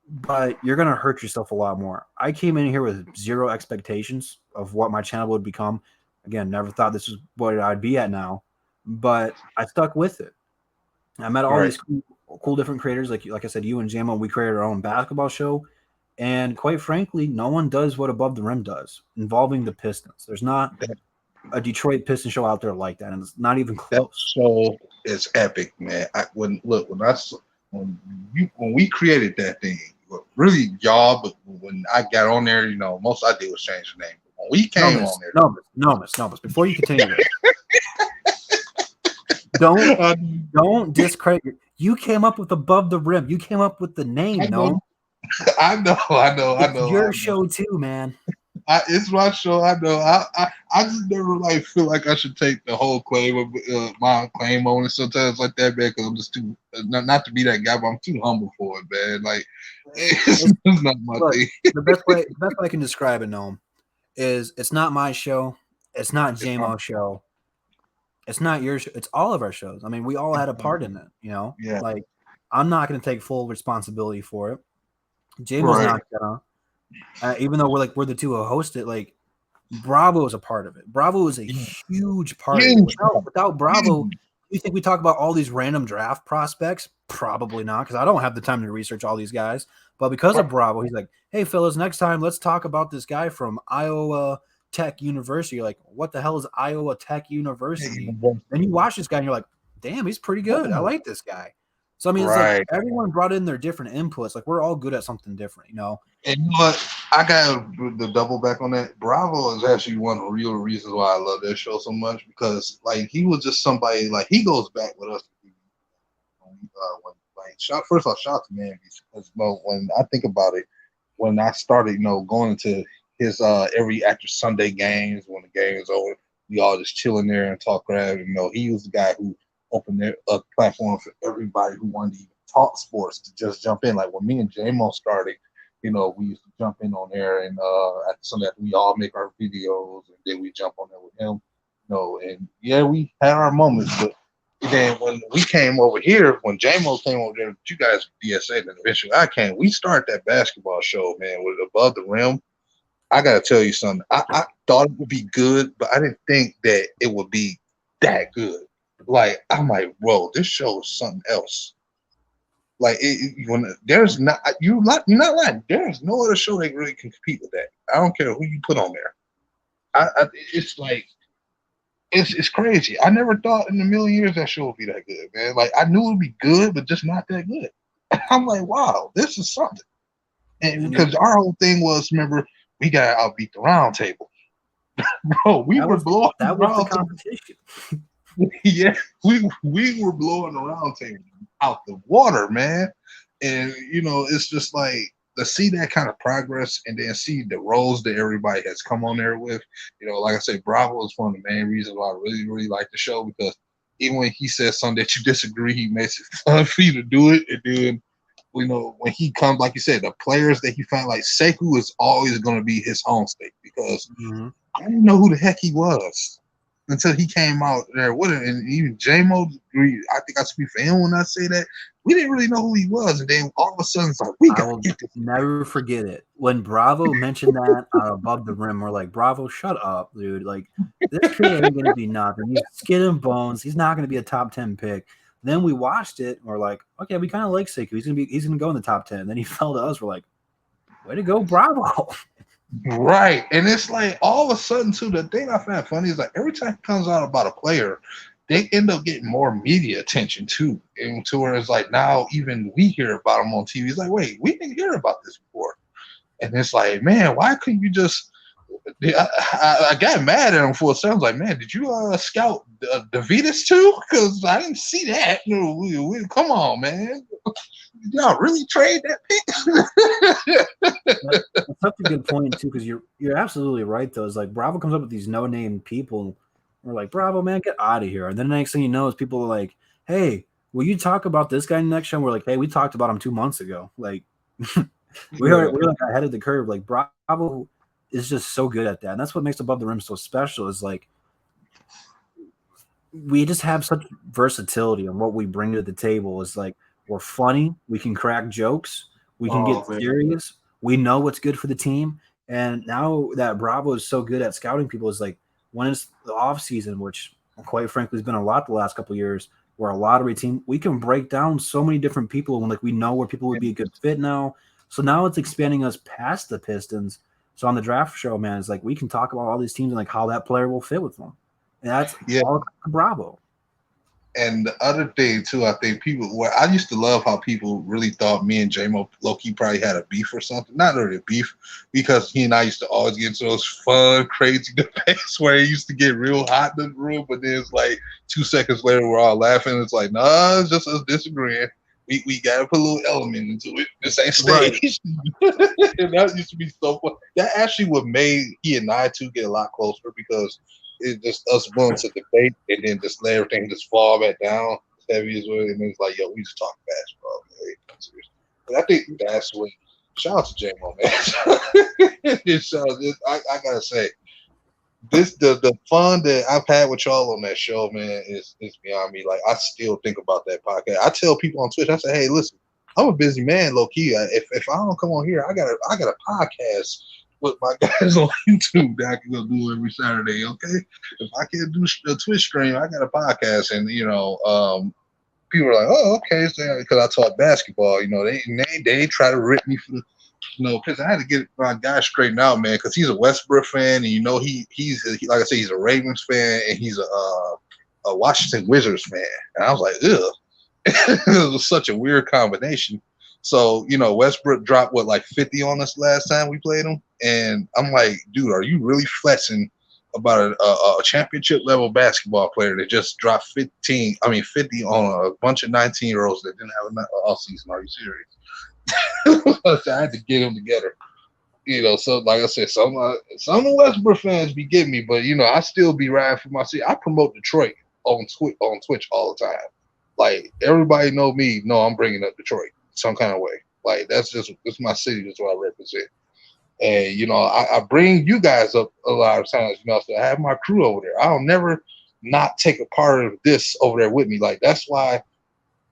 but you're going to hurt yourself a lot more. I came in here with 0 expectations of what my channel would become. Again, never thought this is what I'd be at now, but I stuck with it. I met all these cool different creators. Like I said, you and JMO, we created our own basketball show. And quite frankly, no one does what Above the Rim does involving the Pistons. There's not a Detroit Pistons show out there like that, and it's not even close. That show is epic, man. When we created that thing, really y'all, but when I got on there, most I did was change the name. But when we came on there, Nomis. Before you continue this, don't discredit. You came up with Above the Rim. You came up with the name. I know. It's your show too, man. It's my show. I know. I just never feel like I should take the whole claim of my claim on it sometimes like that, man. Because I'm just too not to be that guy, but I'm too humble for it, man. Like it's not my thing. The best way I can describe it, Noam, is it's not my show. It's not JMO's show. It's not your show. It's all of our shows. I mean, we all had a part in it. Yeah. Like, I'm not going to take full responsibility for it. JMO's not gonna. Even though we're the 2 who host it, like Bravo is a part of it. Bravo is a huge part of it. Without Bravo, you think we talk about all these random draft prospects? Probably not, because I don't have the time to research all these guys. But because of Bravo, he's like, hey, fellas, next time let's talk about this guy from Iowa Tech University. You're like, what the hell is Iowa Tech University? Then you watch this guy and you're like, damn, he's pretty good. I like this guy. So, I mean, it's like everyone brought in their different inputs. Like, we're all good at something different, And you know what? I got the double back on that. Bravo is actually one of the real reasons why I love that show so much, because, he was just somebody, he goes back with us. First off, shout out to man, because when I think about it, when I started, going to his every after Sunday games, when the game is over, we all just chilling there and talk crap. He was the guy who opened a platform for everybody who wanted to even talk sports to just jump in. Like when me and JMO started, we used to jump in on there, and at Sunday we all make our videos, and then we jump on there with him. And we had our moments, but then when we came over here, when JMO came over there, you guys DSA, and eventually I came, we started that basketball show, man, with Above the Rim. I gotta tell you something. I thought it would be good, but I didn't think that it would be that good. Like I'm like, bro, this show is something else. Like when there's not you're not lying. There's no other show that really can compete with that. I don't care who you put on there. It's like it's crazy. I never thought in a million years that show would be that good, man. Like I knew it would be good, but just not that good. I'm like, wow, this is something. And And because our whole thing was, remember, we got to outbeat the round table. Bro, we were blowing the the round competition. table. Yeah, we were blowing the round table out the water, man. And it's just like to see that kind of progress and then see the roles that everybody has come on there with. Like I said, Bravo is one of the main reasons why I really, really like the show, because even when he says something that you disagree, he makes it fun for you to do it. And then when he comes, like you said, the players that he found, like Sekou is always going to be his home state, because I didn't know who the heck he was until he came out there with it. And even J-Mo, I think I speak for him when I say that. We didn't really know who he was. And then all of a sudden, it's like, we got to get this. Never forget it. When Bravo mentioned that above the rim, we're like, Bravo, shut up, dude. Like, this kid ain't going to be nothing. He's skin and bones. He's not going to be a top 10 pick. Then we watched it, and we're like, okay, we kind of like Sekou. He's gonna go in the top 10. Then he fell to us. We're like, way to go, Bravo. Right. And it's like all of a sudden, too, the thing I find funny is like every time it comes out about a player, they end up getting more media attention too. And to where it's like now even we hear about them on TV. It's like, wait, we didn't hear about this before. And it's like, man, why couldn't you just I got mad at him for a second. I was like, man, did you scout DeVitas too? Because I didn't see that. Come on, man. Did y'all really trade that pick? That's such a good point too, because you're absolutely right though. It's like Bravo comes up with these no-name people. We're like, Bravo, man, get out of here. And then the next thing you know is people are like, hey, will you talk about this guy next show? And we're like, hey, we talked about him 2 months ago. Like we're like ahead of the curve. Like Bravo is just so good at that. And that's what makes Above the Rim so special, is like we just have such versatility on what we bring to the table. Is like we're funny, we can crack jokes, we can get serious, we know what's good for the team. And now that Bravo is so good at scouting people, is like when it's the off season, which quite frankly has been a lot the last couple of years, where a lottery team, we can break down so many different people when like we know where people would be a good fit now. So now it's expanding us past the Pistons. So on the draft show, man, it's like we can talk about all these teams and like how that player will fit with them. And that's all Bravo. And the other thing too, I think I used to love how people really thought me and J-Mo low-key probably had a beef or something. Not really a beef, because he and I used to always get into those fun, crazy debates where it used to get real hot in the room, but then it's like 2 seconds later we're all laughing. It's like, nah, it's just us disagreeing. We gotta put a little element into it. This ain't stage. Right. And that used to be so fun. That actually what made he and I two get a lot closer, because it's just us willing to debate and then just let everything just fall back down as heavy as well. And it's like, yo, we just talk basketball, man. But I think that's what. Shout out to J-Mo, man. I gotta say, the fun that I've had with y'all on that show, man, is beyond me. Like I still think about that podcast. I tell people on Twitch, I say, hey, listen, I'm a busy man, low key. If I don't come on here, I got a podcast with my guys on YouTube that I can go do every Saturday. Okay, if I can't do a Twitch stream, I got a podcast, and people are like, oh, okay, so because I talk basketball, they try to rip me for the. Because I had to get my guy straightened out, man. Because he's a Westbrook fan, and he's like I said, he's a Ravens fan, and he's a Washington Wizards fan. And I was like, ugh, it was such a weird combination. So Westbrook dropped like 50 on us last time we played him, and I'm like, dude, are you really flexing about a championship level basketball player that just dropped 50 on a bunch of 19-year-olds that didn't have an off season? Are you serious? I had to get them together, So like I said, some of the Westbrook fans be getting me, but I still be riding for my city. I promote Detroit on Twitch all the time. Like everybody know me. No, I'm bringing up Detroit some kind of way. Like it's my city. That's what I represent. And I bring you guys up a lot of times. So I have my crew over there. I'll never not take a part of this over there with me. Like that's why.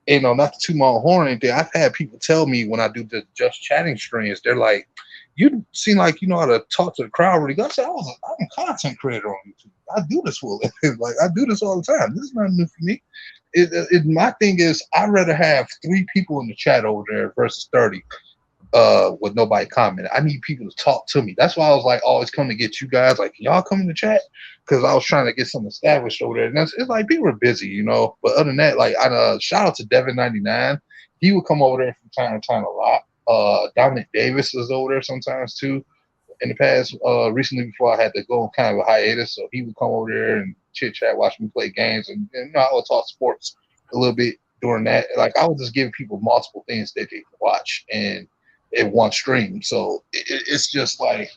Not to toot my own horn or anything, I've had people tell me when I do the Just Chatting streams, they're like, you seem like you know how to talk to the crowd really good. I said, I'm a content creator on YouTube. I do this for a living. Like I do this all the time. This is not new for me. My thing is, I'd rather have 3 people in the chat over there versus 30 with nobody commenting. I need people to talk to me. That's why I was like always coming to get you guys. Like, y'all come in the chat because I was trying to get something established over there. And it's like people are busy, you know. But other than that, like, shout out to Devin99. He would come over there from time to time a lot. Dominic Davis was over there sometimes too. In the past, recently before I had to go on kind of a hiatus, so he would come over there and chit chat, watch me play games, and you know, I would talk sports a little bit during that. Like I would just give people multiple things that they can watch and in one stream. So it's just like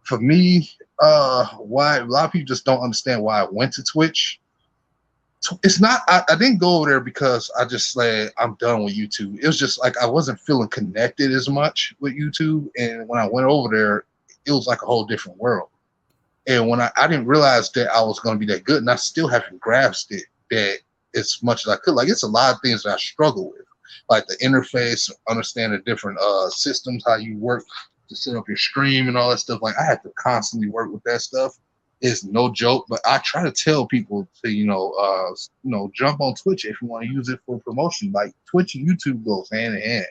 for me, why a lot of people just don't understand why I went to Twitch. It's not I didn't go over there because I just said I'm done with YouTube. It was just like I wasn't feeling connected as much with YouTube, and when I went over there, it was like a whole different world. And when I didn't realize that I was going to be that good, and I still haven't grasped it that as much as I could. Like it's a lot of things that I struggle with, like the interface, understand the different systems, how you work to set up your stream and all that stuff. Like I have to constantly work with that stuff. It's no joke, but I try to tell people to jump on Twitch if you want to use it for promotion. Like Twitch and YouTube goes hand in hand.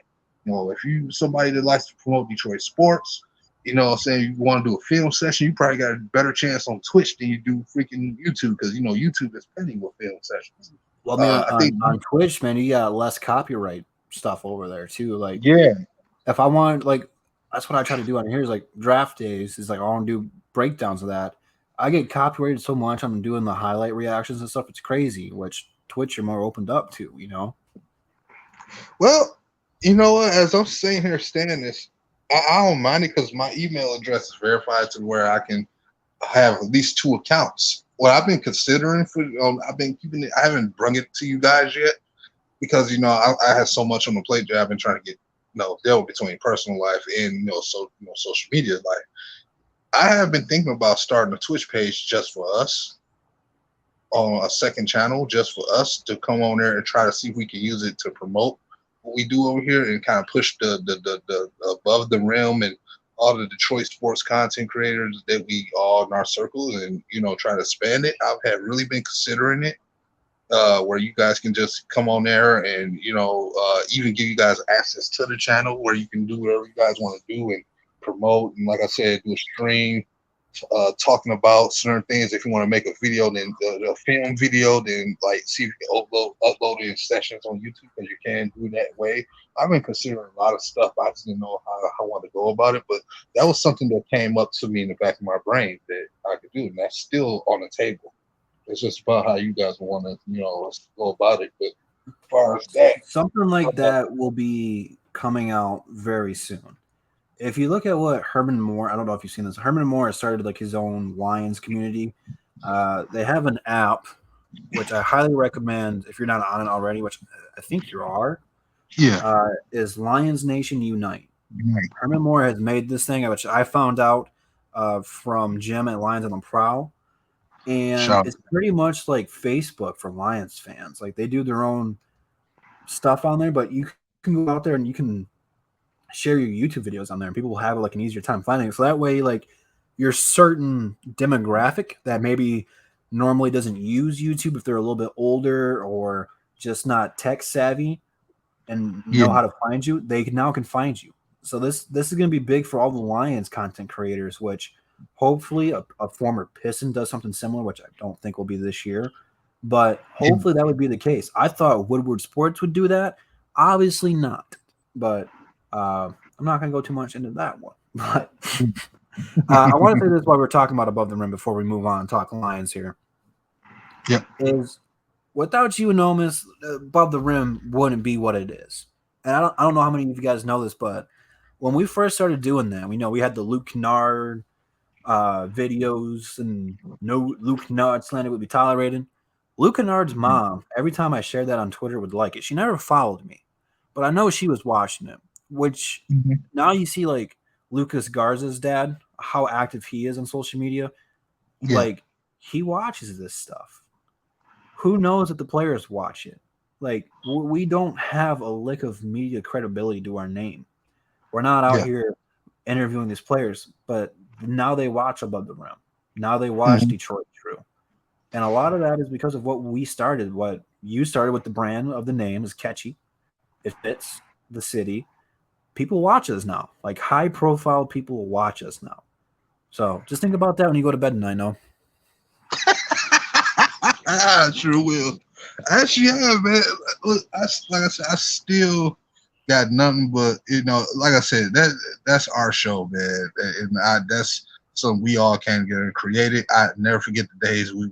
You know, if you somebody that likes to promote Detroit sports, you know what I'm saying, you want to do a film session, you probably got a better chance on Twitch than you do freaking YouTube, because you know YouTube is pending with film sessions. Well, I mean, on Twitch, man, you got less copyright stuff over there too. Like, yeah, if I want, like, that's what I try to do on here is like draft days. Is like I want to do breakdowns of that. I get copyrighted so much. I'm doing the highlight reactions and stuff. It's crazy. Which Twitch you're more opened up to, you know. Well, you know what? As I'm sitting here standing this, I don't mind it because my email address is verified to where I can have at least 2 accounts. What I've been considering I've been keeping it. I haven't brung it to you guys yet because you know I have so much on the plate that I've been trying to get deal between personal life and social media life. I have been thinking about starting a Twitch page just for us, on a second channel just for us to come on there and try to see if we can use it to promote what we do over here and kind of push the above the rim and all the Detroit sports content creators that we all in our circles, and try to expand it. I've had really been considering it, where you guys can just come on there and even give you guys access to the channel where you can do whatever you guys want to do and promote, and like I said, do a stream talking about certain things. If you want to make a video, then the film video, then like see if you can upload it in sessions on YouTube, because you can do that way. I've been considering a lot of stuff. I just didn't know how I want to go about it, but that was something that came up to me in the back of my brain that I could do, and that's still on the table. It's just about how you guys want to go about it. But as far as that, something like that will be coming out very soon. If you look at what Herman Moore, I don't know if you've seen this. Herman Moore has started like his own Lions community. They have an app, which I highly recommend if you're not on it already, which I think you are. yeah, is Lions Nation Unite. right. Herman Moore has made this thing, which I found out from Jim at Lions on the Prowl. And Shout it's pretty much like Facebook for Lions fans. Like they do their own stuff on there, but you can go out there and you can share your YouTube videos on there, and people will have like an easier time finding it. So that way, like your certain demographic that maybe normally doesn't use YouTube, if they're a little bit older or just not tech savvy and know how to find you, they now can find you. So this is going to be big for all the Lions content creators, which hopefully a former Piston does something similar, which I don't think will be this year, but hopefully that would be the case. I thought Woodward Sports would do that. Obviously not, but I'm not going to go too much into that one. But I want to say this while we're talking about Above the Rim before we move on and talk Lions here. Yep. Is without you, Nomis, Above the Rim wouldn't be what it is. And I don't know how many of you guys know this, but when we first started doing that, we had the Luke Kennard videos, and no Luke Kennard slander would be tolerated. Luke Kennard's mom, every time I shared that on Twitter, would like it. She never followed me, but I know she was watching it, which now you see like Lucas Garza's dad, how active he is on social media. Yeah. Like he watches this stuff. Who knows if the players watch it? Like we don't have a lick of media credibility to our name. We're not out here interviewing these players, but now they watch Above the Rim. Now they watch Mhm. Detroit True. And a lot of that is because of what we started. What you started with the brand of the name is catchy. It fits the city. People watch us now. Like high profile people watch us now. So just think about that when you go to bed tonight. No. I sure will. Actually, yeah, man. Look, like I said, I still got nothing but like I said, that's our show, man, and that's something we all came together and created. I never forget the days when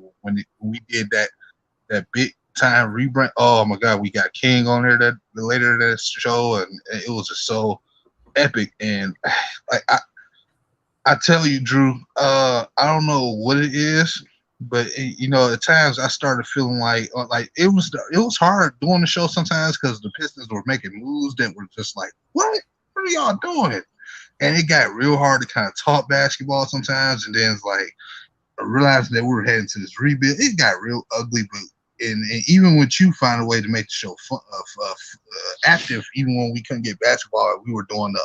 we did that big time rebrand. Oh my God, we got King on there that later that show, and it was just so epic. And like I tell you, Drew, I don't know what it is, but at times I started feeling like it was hard doing the show sometimes because the Pistons were making moves that were just like, what are y'all doing? And it got real hard to kind of talk basketball sometimes, and then it's like I realized that we were heading to this rebuild. It got real ugly, but and even when you find a way to make the show fun, active, even when we couldn't get basketball, we were doing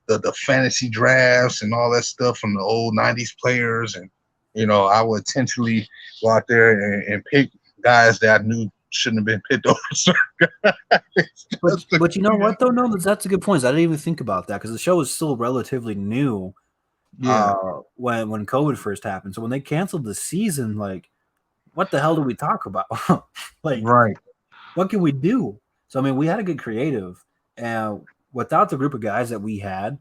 the fantasy drafts and all that stuff from the old '90s players, and I would intentionally go out there and pick guys that I knew shouldn't have been picked over certain guys. But you know what though? No, that's a good point. I didn't even think about that because the show is still relatively new. Yeah, When COVID first happened, so when they canceled the season, like, what the hell do we talk about? Like, right. what can we do? So I mean, we had to get creative, and without the group of guys that we had,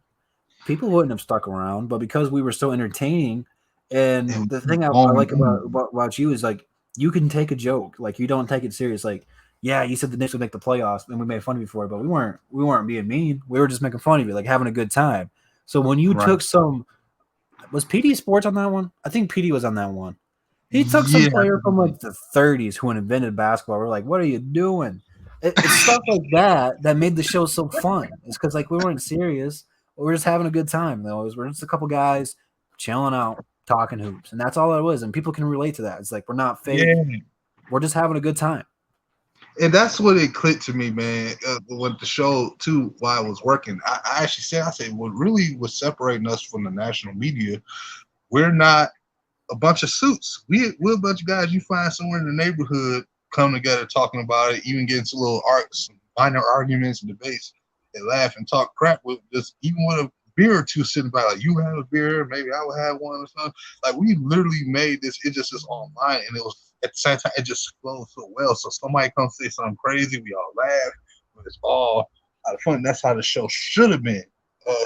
people wouldn't have stuck around. But because we were so entertaining, and And the thing I going like about you is like you can take a joke, like you don't take it serious. Like, yeah, you said the Knicks would make the playoffs, and we made fun of you for it, but we weren't being mean. We were just making fun of you, like having a good time. So when you right. took some, was PD Sports on that one? I think PD was on that one. He took some Yeah, player from like the 30s who invented basketball. We're like, what are you doing? It's stuff like that that made the show so fun. It's because like we weren't serious, but we're just having a good time. Though we're just a couple guys chilling out, talking hoops, and that's all it was. And people can relate to that. It's like we're not fake. yeah. We're just having a good time. And that's what it clicked to me, man. With the show too, while I was working, I actually said, what really was separating us from the national media, we're not a bunch of suits. We're a bunch of guys you find somewhere in the neighborhood, come together talking about it, even get into little some minor arguments and debates, and laugh and talk crap with just even with a beer or two sitting by. Like you have a beer, maybe I would have one or something. Like we literally made this. It just is online, and it was at the same time it just flowed so well. So somebody comes say something crazy, we all laugh, but it's all out of fun. That's how the show should have been.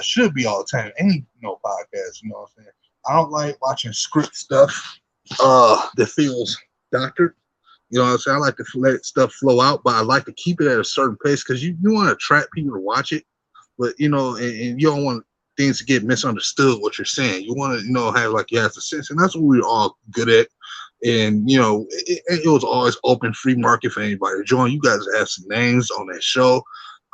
Should be all the time. Any podcast, you know what I'm saying? I don't like watching script stuff that feels doctored. You know what I'm saying? I like to let stuff flow out, but I like to keep it at a certain pace because you want to attract people to watch it, but and you don't want things to get misunderstood what you're saying. You want to have like you have to sense, and that's what we're all good at. And it was always open, free market for anybody to join. You guys have some names on that show.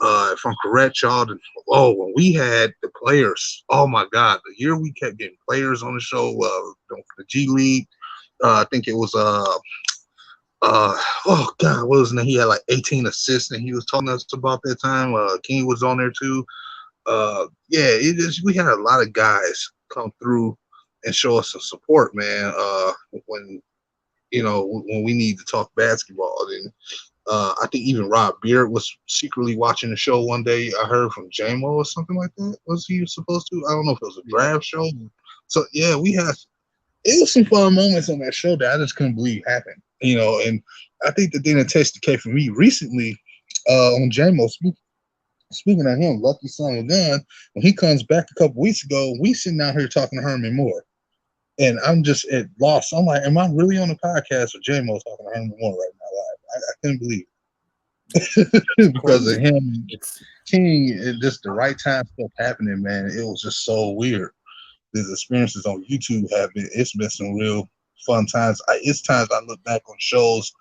If I'm correct, y'all. When we had the players, oh my God, the year we kept getting players on the show, the G League. I think it was oh God, what was his name? He had like 18 assists, and he was talking to us about that time. King was on there too. Yeah, we had a lot of guys come through and show us some support, man. When when we need to talk basketball, and I think even Rob Beard was secretly watching the show one day. I heard from JMO or something like that. Was he supposed to? I don't know if it was a draft show. So yeah, it was some fun moments on that show that I just couldn't believe happened. And I think the thing that takes the cake for me recently on JMO, speaking of him, Lucky Son of a Gun, when he comes back a couple weeks ago, we sitting out here talking to Herman Moore. And I'm just at loss. I'm like, am I really on the podcast with JMO talking to Herman Moore right now? I couldn't believe it. Because of Crazy. him, It's King, and just the right time stuff happening, man. It was just so weird. These experiences on YouTube it's been some real fun times. It's times I look back on shows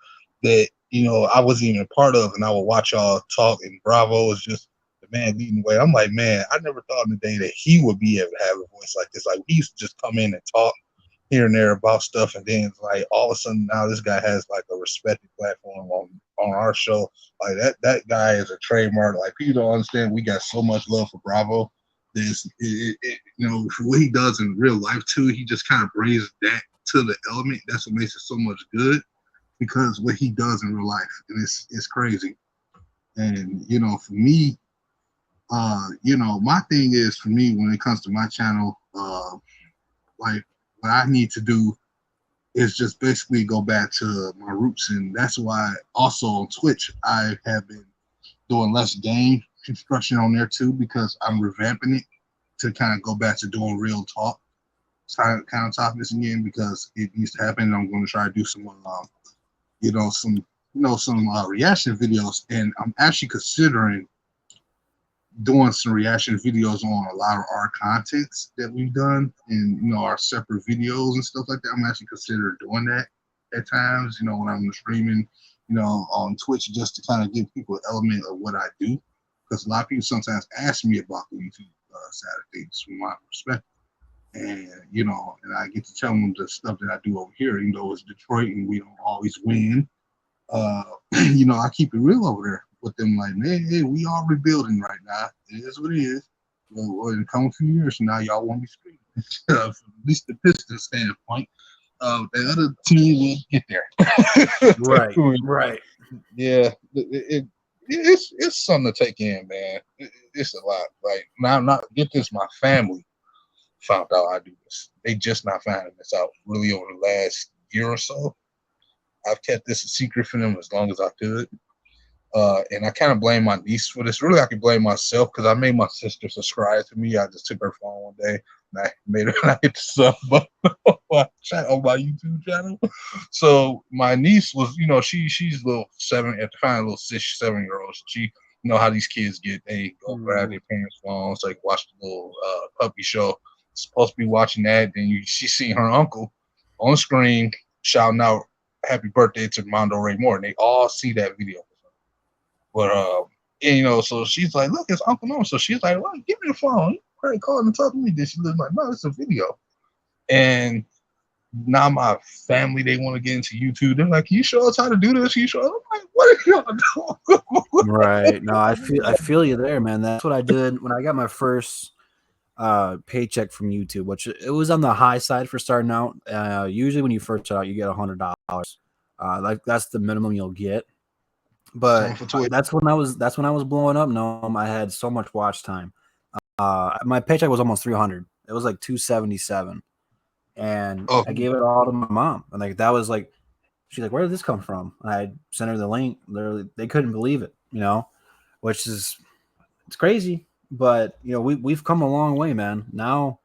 that I wasn't even a part of, and I would watch y'all talk. And Bravo is just the man leading the way. I'm like, man, I never thought in the day that he would be able to have a voice like this. Like we used to just come in and talk here and there about stuff, and then like all of a sudden now this guy has like a respected platform on our show. Like that guy is a trademark. Like people don't understand. We got so much love for Bravo. what he does in real life too, he just kind of brings that to the element. That's what makes it so much good, because what he does in real life, and it's crazy. And for me, my thing is, for me, when it comes to my channel, like what I need to do is just basically go back to my roots, and that's why also on Twitch I have been doing less game construction on there too, because I'm revamping it to kind of go back to doing real talk kind of topics again, because it needs to happen. And I'm going to try to do some reaction videos, and I'm actually considering doing some reaction videos on a lot of our contents that we've done, and our separate videos and stuff like that. I'm actually considering doing that at times, when I'm streaming, on Twitch, just to kind of give people an element of what I do, because a lot of people sometimes ask me about the YouTube side of things from my perspective, and and I get to tell them the stuff that I do over here, even though it's Detroit and we don't always win. I keep it real over there with them, like, man, hey, we are rebuilding right now. It is what it is. In a couple few years from now, y'all won't be screaming. From at least the Pistons standpoint. The other team will get there. Right. Yeah, it's something to take in, man. It's a lot. Like, now, not get this, my family found out I do this. They just not finding this out really over the last year or so. I've kept this a secret from them as long as I could. And I kind of blame my niece for this. Really, I can blame myself, because I made my sister subscribe to me. I just took her phone one day and I made her I hit the sub button on my YouTube channel. So my niece was, she's a little 6, 7-year-old. So she how these kids get. They go grab their parents' phones, like watch the little puppy show. Supposed to be watching that. Then she seen her uncle on the screen shouting out happy birthday to Mondo Ray Moore, and they all see that video. But so she's like, look, it's Uncle Nomis. So she's like, well, give me the phone. You calling and talking to me. Then she was like, no, it's a video. And now my family, they want to get into YouTube. They're like, can you show us how to do this? Can you show us? I'm like, what are y'all doing? Right. No, I feel you there, man. That's what I did when I got my first paycheck from YouTube, which it was on the high side for starting out. Usually when you first start out, you get $100. Like that's the minimum you'll get. But that's when I was blowing up. No, I had so much watch time. My paycheck was almost 300. It was like 277, and I gave it all to my mom. And like that was like, she's like, "Where did this come from?" And I sent her the link. Literally, they couldn't believe it. Which is it's crazy. But we've come a long way, man. Now,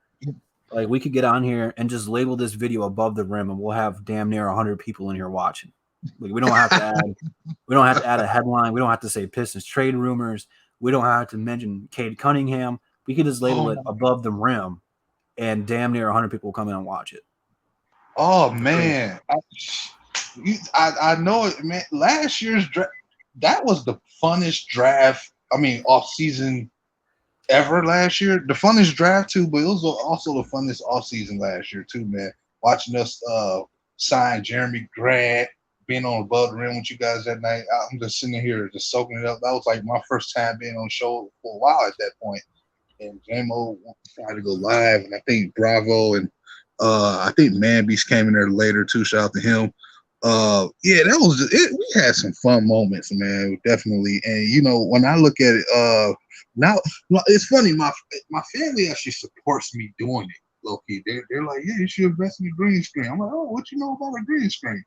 like we could get on here and just label this video above the rim, and we'll have damn near 100 people in here watching. Like we don't have to add a headline. We don't have to say Pistons trade rumors. We don't have to mention Cade Cunningham. We could just label it above the rim, and damn near 100 people will come in and watch it. Oh man, I know it, man. Last year's draft, that was the funnest draft. I mean, off season ever last year. The funnest draft too, but it was also the funnest off season last year too, man. Watching us sign Jeremy Grant, being on above the rim with you guys that night. I'm just sitting here just soaking it up. That was like my first time being on the show for a while at that point. And JMO tried to go live, and I think Bravo and I think Man Beast came in there later too. Shout out to him. Yeah, that was just it. We had some fun moments, man, definitely. And when I look at it, now it's funny. My family actually supports me doing it. Low key, they're like, yeah, you should invest in a green screen. I'm like, oh, what you know about a green screen?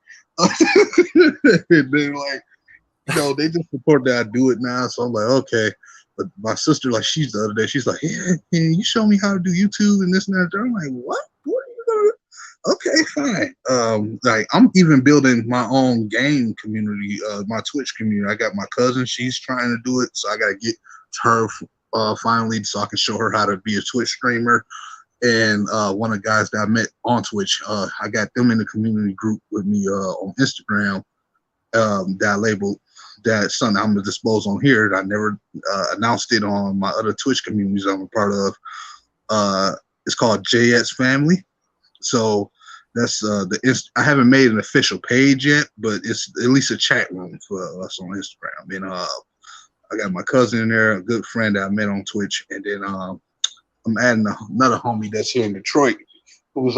They're like, they just support that I do it now. So I'm like, okay. But my sister, like, she's the other day, she's like, yeah, can you show me how to do YouTube and this and that? I'm like, what? What are you gonna? Okay, fine. Like I'm even building my own game community, my Twitch community. I got my cousin; she's trying to do it, so I gotta get her finally, so I can show her how to be a Twitch streamer. And one of the guys that I met on Twitch, I got them in the community group with me on Instagram. That I labeled that something I'm gonna dispose on here. I never announced it on my other Twitch communities I'm a part of. It's called JS Family. So that's I haven't made an official page yet, but it's at least a chat room for us on Instagram. And I got my cousin in there, a good friend that I met on Twitch, and then I'm adding another homie that's here in Detroit who's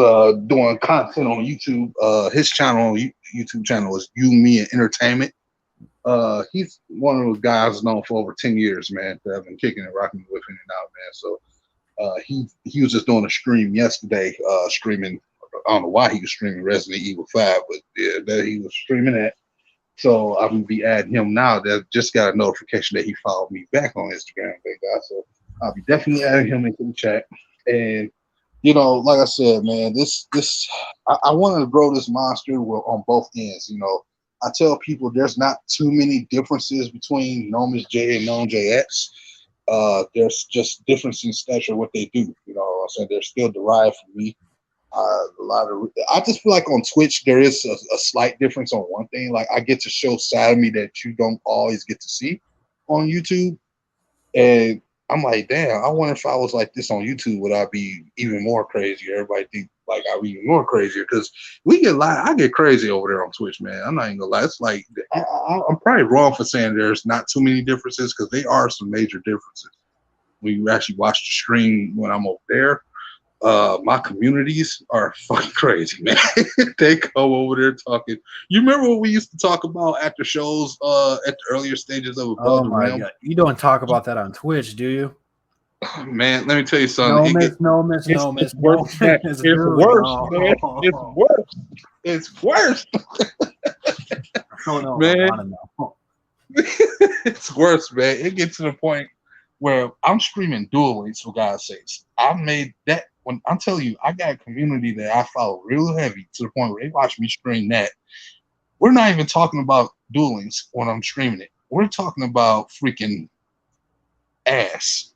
doing content on YouTube. His channel, YouTube channel, is You, Me, and Entertainment. He's one of those guys known for over 10 years, man, that I've been kicking and rocking with in and out, man. So he was just doing a stream yesterday, streaming. I don't know why he was streaming Resident Evil 5, but yeah, that he was streaming that. So I'm gonna be adding him now. That just got a notification that he followed me back on Instagram, big guy. So I'll be definitely adding him into the chat. And you know, like I said, man, I want to grow this monster on both ends. You know, I tell people there's not too many differences between NoMissJay and NoMissJX. There's just difference in stature what they do. You know what I'm saying? They're still derived from me. I just feel like on Twitch there is a slight difference on one thing. Like I get to show side of me that you don't always get to see on YouTube, and I'm like, damn, I wonder if I was like this on YouTube, would I be even more crazy? Everybody think like I'd be even more crazier because I get crazy over there on Twitch, man. I'm not even gonna lie. It's like I'm probably wrong for saying there's not too many differences because there are some major differences when you actually watch the stream when I'm over there. My communities are fucking crazy, man. They come over there talking. You remember what we used to talk about after shows at the earlier stages of Above the Rim? God. You don't talk about that on Twitch, do you? Man, let me tell you something. It's worse, man. It's worse, man. It's worse. It's worse. Man. It's worse, man. It gets to the point where I'm streaming Duel Links, for God's sakes. I made that. When I'm telling you, I got a community that I follow real heavy to the point where they watch me stream that. We're not even talking about Duel Links when I'm streaming it. We're talking about freaking ass.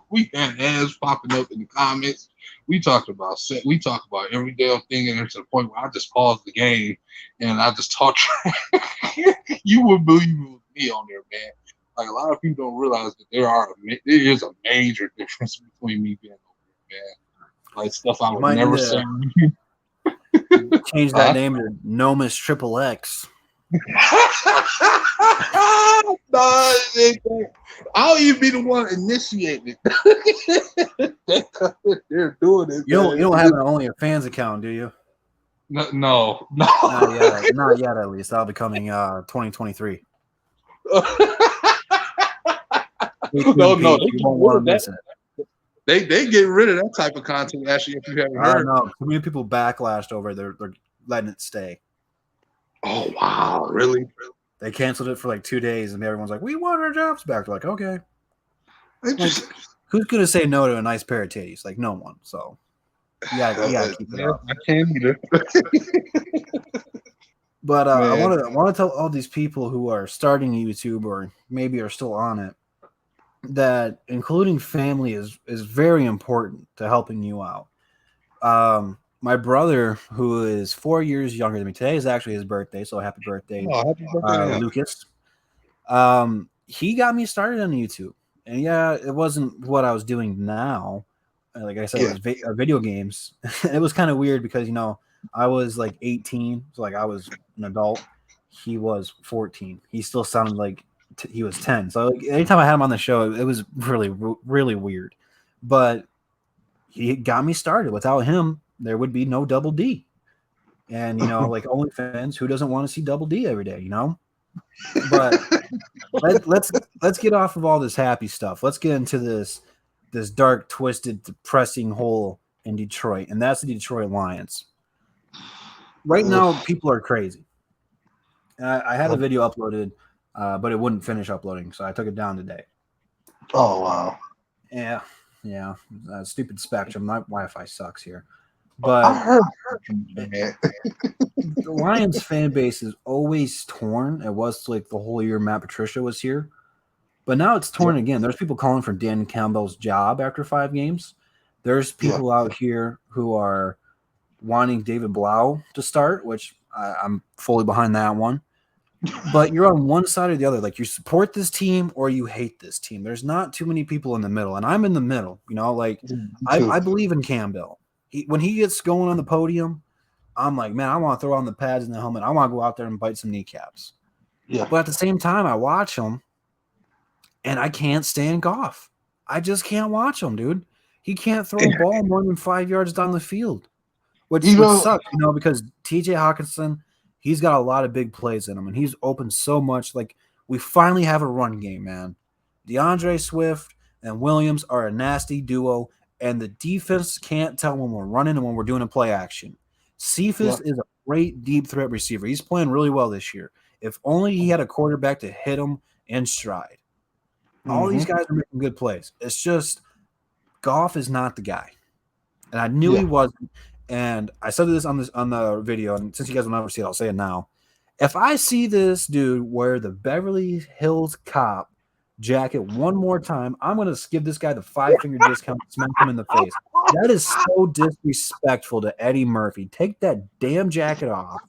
We had ass popping up in the comments. We talked about every damn thing, and there's to the point where I just paused the game and I just talked. You would believe it was me on there, man. Like a lot of people don't realize that there is a major difference between me being over there, man. Like stuff I would never say. Change that name to Nomis Triple X. I'll even be the one initiating it. They're doing it. You don't have an OnlyFans account, do you? No. Not yet. At least that'll be coming 2023. No, you won't want to miss it. They get rid of that type of content. Actually, if you haven't heard, no, too many people backlashed over. They're letting it stay. Oh wow, really? They canceled it for like 2 days, and everyone's like, "We want our jobs back." They're like, "Okay." Like, who's gonna say no to a nice pair of titties? Like no one. So you gotta keep it up. I can't either. But I want to tell all these people who are starting YouTube or maybe are still on it that including family is very important to helping you out. My brother, who is 4 years younger than me, today is actually his birthday, so happy birthday, Lucas. He got me started on YouTube, and yeah, it wasn't what I was doing now. Like I said, it was video games. It was kind of weird because I was like 18, so like I was an adult. He was 14. He still sounded like he was 10. So like, anytime I had him on the show, it was really, really weird. But he got me started. Without him, there would be no Double D. And like OnlyFans, who doesn't want to see Double D every day? But let's get off of all this happy stuff. Let's get into this dark, twisted, depressing hole in Detroit, and that's the Detroit Lions. Right now, people are crazy. I had a video uploaded, but it wouldn't finish uploading, so I took it down today. Oh, wow. Yeah. Stupid Spectrum. My Wi-Fi sucks here. But I heard the Lions fan base is always torn. It was like the whole year Matt Patricia was here. But now it's torn again. There's people calling for Dan Campbell's job after 5 games. There's people out here who are wanting David Blau to start, which I'm fully behind that one. But you're on one side or the other. Like you support this team or you hate this team. There's not too many people in the middle, and I'm in the middle. Like I believe in Campbell. When he gets going on the podium, I'm like, man, I want to throw on the pads and the helmet. I want to go out there and bite some kneecaps. Yeah. But at the same time, I watch him, and I can't stand Goff. I just can't watch him, dude. He can't throw a ball more than 5 yards down the field, which sucks, because T.J. Hawkinson, he's got a lot of big plays in him, and he's open so much. Like, we finally have a run game, man. DeAndre Swift and Williams are a nasty duo, and the defense can't tell when we're running and when we're doing a play action. Cephas is a great deep threat receiver. He's playing really well this year. If only he had a quarterback to hit him in stride. All these guys are making good plays. It's just Goff is not the guy, and I knew he wasn't. And I said this on the video, and since you guys will never see it, I'll say it now. If I see this dude wear the Beverly Hills Cop jacket one more time, I'm going to give this guy the 5-finger discount and smack him in the face. That is so disrespectful to Eddie Murphy. Take that damn jacket off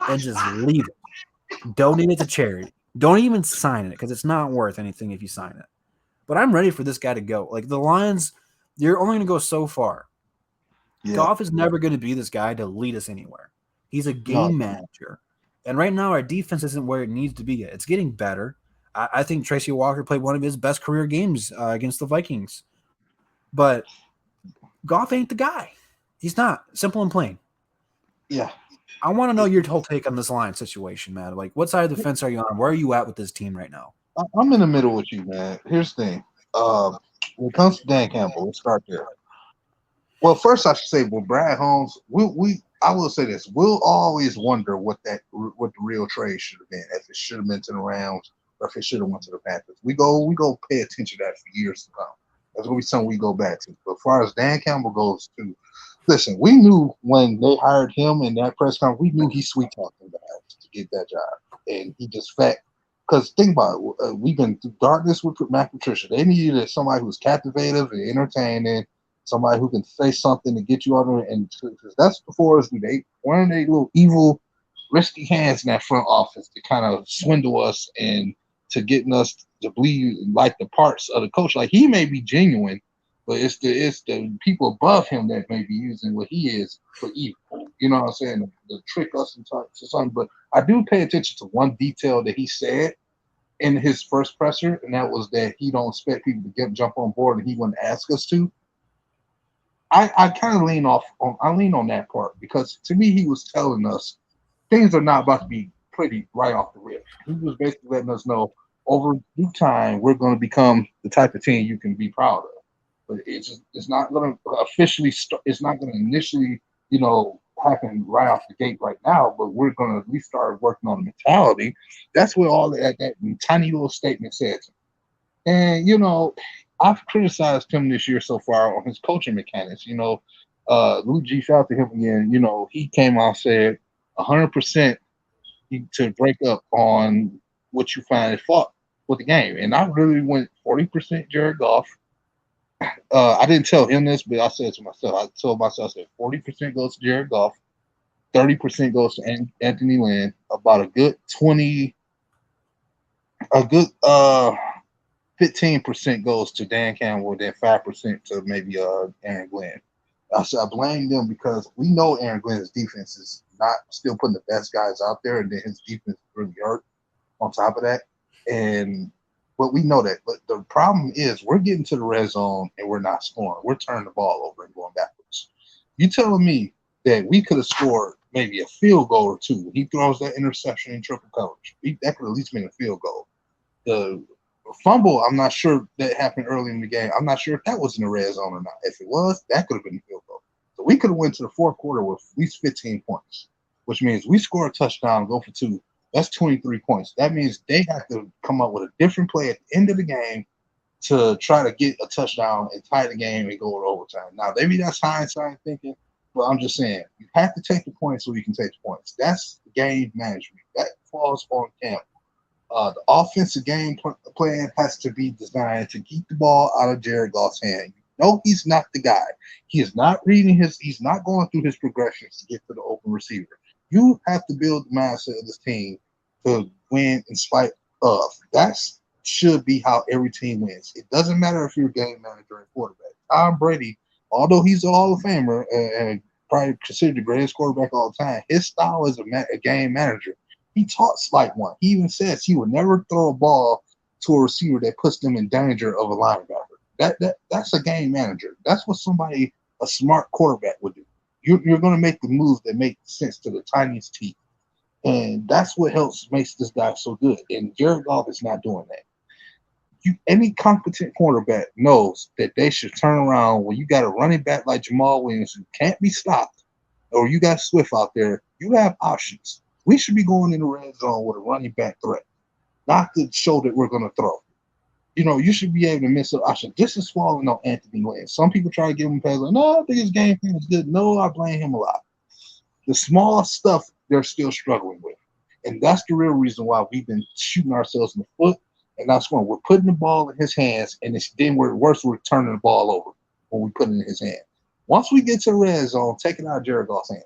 and just leave it. Donate it to charity. Don't even sign it because it's not worth anything if you sign it. But I'm ready for this guy to go. Like, the Lions, you're only going to go so far. Yeah. Goff is never going to be this guy to lead us anywhere. He's a game manager. And right now, our defense isn't where it needs to be yet. It's getting better. I think Tracy Walker played one of his best career games against the Vikings. But Goff ain't the guy. He's not. Simple and plain. Yeah. I want to know your whole take on this Lions situation, man. Like, what side of the fence are you on? Where are you at with this team right now? I'm in the middle with you, man. Here's the thing. When it comes to Dan Campbell, let's start there. Well, first I should say, with Brad Holmes, I will say this: we'll always wonder what the real trade should have been. If it should have been to the Rams, or if it should have went to the Panthers. We go pay attention to that for years to come. That's gonna be something we go back to. But as far as Dan Campbell goes, too, listen, we knew when they hired him in that press conference, we knew he sweet talked them guys to get that job, and he just Because think about it, we've been through darkness with Matt Patricia. They needed somebody who's captivative and entertaining, somebody who can say something to get you out there. And because that's before us, one of their little evil, risky hands in that front office to kind of swindle us and to getting us to believe like the parts of the coach. Like, he may be genuine, but it's the people above him that may be using what he is for evil. You know what I'm saying? To trick us into something. But I do pay attention to one detail that he said in his first presser, and that was that he don't expect people to jump on board, and he wouldn't ask us to. I kind of lean on that part, because to me he was telling us things are not about to be pretty right off the rip. He was basically letting us know over due time we're going to become the type of team you can be proud of. But it's not going to officially start. It's not going to initially, happen right off the gate right now. But we're going to at least start working on the mentality. That's what all that tiny little statement says. And I've criticized him this year so far on his coaching mechanics. Lou G, shout out to him again. He came out and said 100% to break up on what you find at fault with the game. And I really went 40% Jared Goff. I didn't tell him this, but I said it to myself. I told myself that 40% goes to Jared Goff, 30% goes to Anthony Lynn, about a good 15% goes to Dan Campbell, then 5% to maybe Aaron Glenn. I said I blame them because we know Aaron Glenn's defense is not still putting the best guys out there, and then his defense really hurt on top of that. But we know that. But the problem is we're getting to the red zone and we're not scoring. We're turning the ball over and going backwards. You telling me that we could have scored maybe a field goal or two? He throws that interception in triple coverage. That could at least been a field goal. The fumble, I'm not sure that happened early in the game. I'm not sure if that was in the red zone or not. If it was, that could have been a field goal. So we could have went to the fourth quarter with at least 15 points, which means we score a touchdown, go for 2. That's 23 points. That means they have to come up with a different play at the end of the game to try to get a touchdown and tie the game and go to overtime. Now, maybe that's hindsight thinking, but I'm just saying, you have to take the points so you can take the points. That's game management. That falls on Campbell. The offensive game plan has to be designed to keep the ball out of Jared Goff's hand. He's not the guy. He is not he's not going through his progressions to get to the open receiver. You have to build the mindset of this team to win in spite of. That should be how every team wins. It doesn't matter if you're a game manager and quarterback. Tom Brady, although he's a Hall of Famer and probably considered the greatest quarterback of all time, his style as a game manager, he talks like one. He even says he would never throw a ball to a receiver that puts them in danger of a linebacker. That's a game manager. That's what a smart quarterback would do. You're going to make the moves that make sense to the tiniest teeth. And that's what makes this guy so good. And Jared Goff is not doing that. Any competent quarterback knows that they should turn around when you got a running back like Jamal Williams who can't be stopped, or you got Swift out there. You have options. We should be going in the red zone with a running back threat, not to show that we're going to throw. You should be able to miss an option. This is falling on Anthony Lynn. Some people try to give him pass. Like, no, I think his game plan is good. No, I blame him a lot. The small stuff they're still struggling with. And that's the real reason why we've been shooting ourselves in the foot. And that's when we're putting the ball in his hands, and then we're turning the ball over when we put it in his hand. Once we get to the red zone, take it out of Jared Goff's hand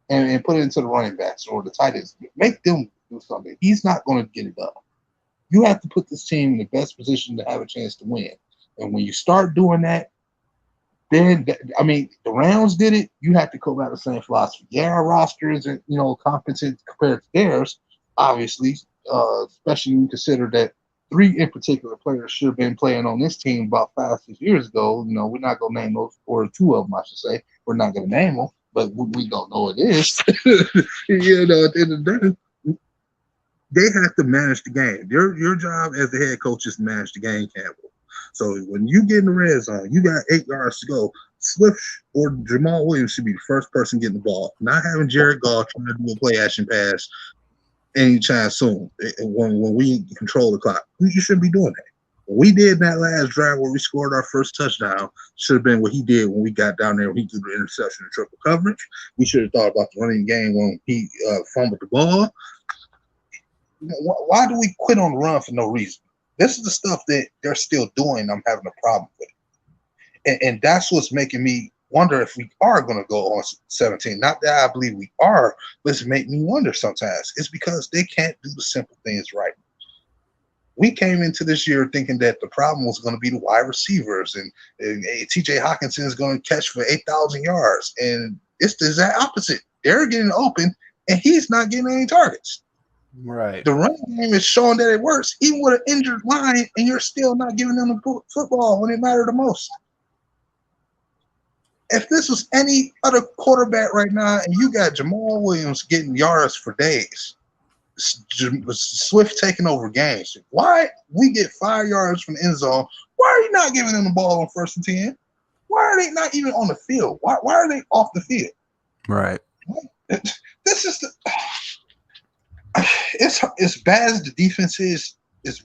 and put it into the running backs or the tight ends. Make them do something. He's not going to get it done. You have to put this team in the best position to have a chance to win. And when you start doing that, then the Rams did it. You have to go back to the same philosophy. Yeah, our roster isn't competent compared to theirs, obviously. Especially when you consider that 3 in particular players should have been playing on this team about 5-6 years ago. We're not going to name those, or 2 of them, I should say. We're not going to name them, but we don't know it is. At the end of the day, they have to manage the game. Your job as the head coach is to manage the game, Campbell. So when you get in the red zone, you got 8 yards to go. Swift or Jamal Williams should be the first person getting the ball, not having Jared Goff trying to do a play action pass anytime soon when we control the clock. You shouldn't be doing that. What we did in that last drive where we scored our first touchdown should have been what he did when we got down there when he threw the interception and triple coverage. We should have thought about the running game when he fumbled the ball. Why do we quit on the run for no reason? This is the stuff that they're still doing. I'm having a problem with it. And that's what's making me wonder if we are going to go on 17. Not that I believe we are, but it's make me wonder sometimes. It's because they can't do the simple things right. We came into this year thinking that the problem was going to be the wide receivers and TJ Hawkinson is going to catch for 8,000 yards. And it's the exact opposite. They're getting open and he's not getting any targets. Right. The running game is showing that it works. Even with an injured line, and you're still not giving them the football when it mattered the most. If this was any other quarterback right now, and you got Jamal Williams getting yards for days, Swift taking over games, why we get 5 yards from the end zone? Why are you not giving them the ball on 1st and 10? Why are they not even on the field? Why are they off the field? Right. This is it's as bad as the defense is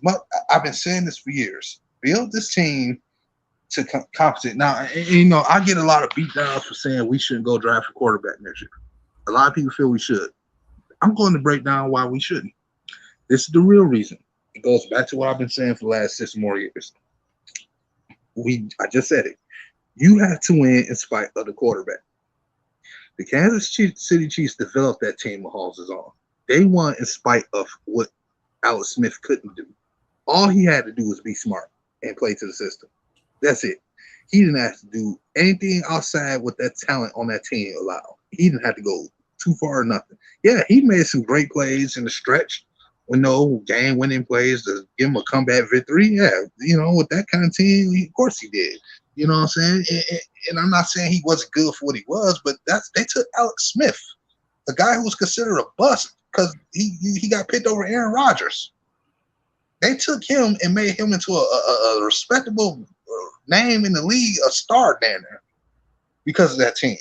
what I've been saying this for years. Build this team to compensate. Now, I get a lot of beat downs for saying we shouldn't go draft a quarterback next year. A lot of people feel we should. I'm going to break down why we shouldn't. This is the real reason. It goes back to what I've been saying for the last 6 more years. I just said it. You have to win in spite of the quarterback. The Kansas City Chiefs developed that team Mahomes is on. They won in spite of what Alex Smith couldn't do. All he had to do was be smart and play to the system. That's it. He didn't have to do anything outside what that talent on that team allowed. He didn't have to go too far or nothing. Yeah, he made some great plays in the stretch with no game-winning plays to give him a comeback victory. Yeah, with that kind of team, of course he did. You know what I'm saying? And I'm not saying he wasn't good for what he was, but they took Alex Smith, a guy who was considered a bust because he got picked over Aaron Rodgers. They took him and made him into a respectable name in the league, a star down there because of that team.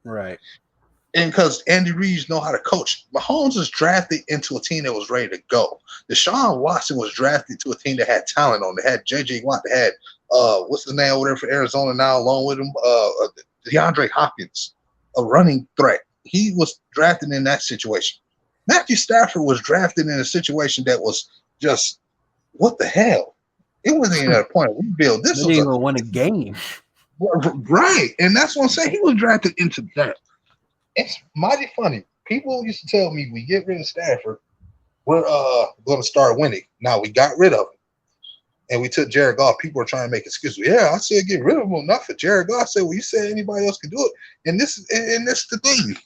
Right. And because Andy Reid know how to coach. Mahomes was drafted into a team that was ready to go. Deshaun Watson was drafted to a team that had talent on it. They had J.J. Watt. They had, what's his name over there for Arizona now along with him? DeAndre Hopkins, a running threat. He was drafted in that situation. Matthew Stafford was drafted in a situation that was just, what the hell? It wasn't even at a point of rebuild. This didn't even win a game. Right. And that's what I'm saying. He was drafted into that. It's mighty funny. People used to tell me we get rid of Stafford, we're going to start winning. Now we got rid of him. And we took Jared Goff. People are trying to make excuses. Yeah, I said get rid of him, not for Jared Goff. I said, well, you said anybody else could do it. And this is the thing.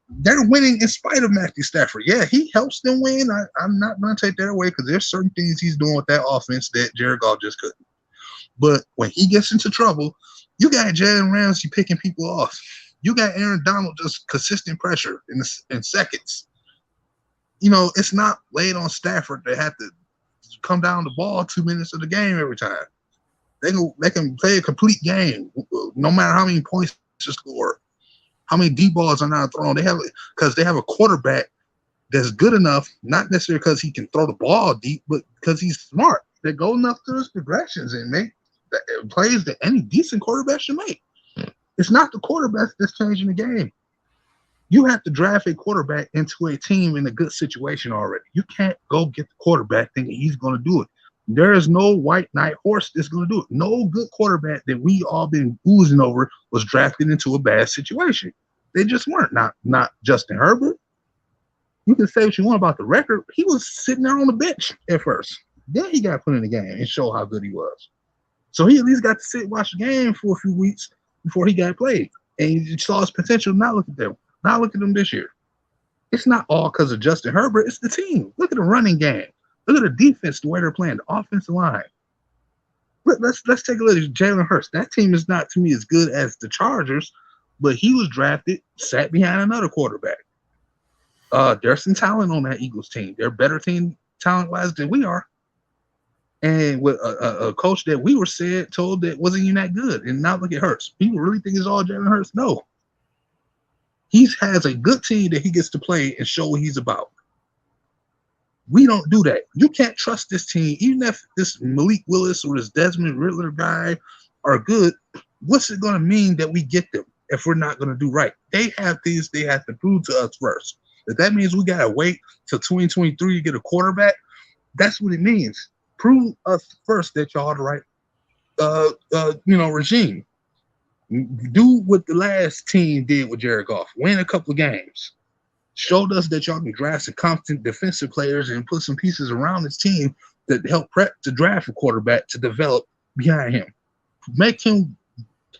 they're winning in spite of Matthew Stafford. Yeah, he helps them win. I'm not going to take that away because there's certain things he's doing with that offense that Jared Goff just couldn't. But when he gets into trouble, you got Jalen Ramsey picking people off. You got Aaron Donald just consistent pressure in seconds. You know, it's not laid on Stafford to have to come down the ball 2 minutes of the game every time. They can play a complete game no matter how many points to score, how many deep balls are not thrown. They have a quarterback that's good enough, not necessarily because he can throw the ball deep, but because he's smart. They go enough through his progressions and make plays that any decent quarterback should make. It's not the quarterback that's changing the game. You have to draft a quarterback into a team in a good situation already. You can't go get the quarterback thinking he's going to do it. There is no white knight horse that's going to do it. No good quarterback that we all been oozing over was drafted into a bad situation. They just weren't. Not Justin Herbert. You can say what you want about the record. He was sitting there on the bench at first. Then he got put in the game and showed how good he was. So he at least got to sit and watch the game for a few weeks before he got played. And you saw his potential. Now look at them. Now look at them this year. It's not all because of Justin Herbert. It's the team. Look at the running game. Look at the defense, the way they're playing, the offensive line. Let's take a look at Jalen Hurts. That team is not, to me, as good as the Chargers, but he was drafted, sat behind another quarterback. There's some talent on that Eagles team. They're a better team talent-wise than we are. And with a coach that we were told that wasn't even that good. And now look at Hurts. People really think it's all Jalen Hurts? No. He has a good team that he gets to play and show what he's about. We don't do that. You can't trust this team. Even if this Malik Willis or this Desmond Riddler guy are good, what's it going to mean that we get them if we're not going to do right? They have things they have to prove to us first. If that means we got to wait till 2023 to get a quarterback, that's what it means. Prove us first that y'all are the right regime. Do what the last team did with Jared Goff. Win a couple of games. Showed us that y'all can draft some competent defensive players and put some pieces around this team that help prep to draft a quarterback to develop behind him. Make him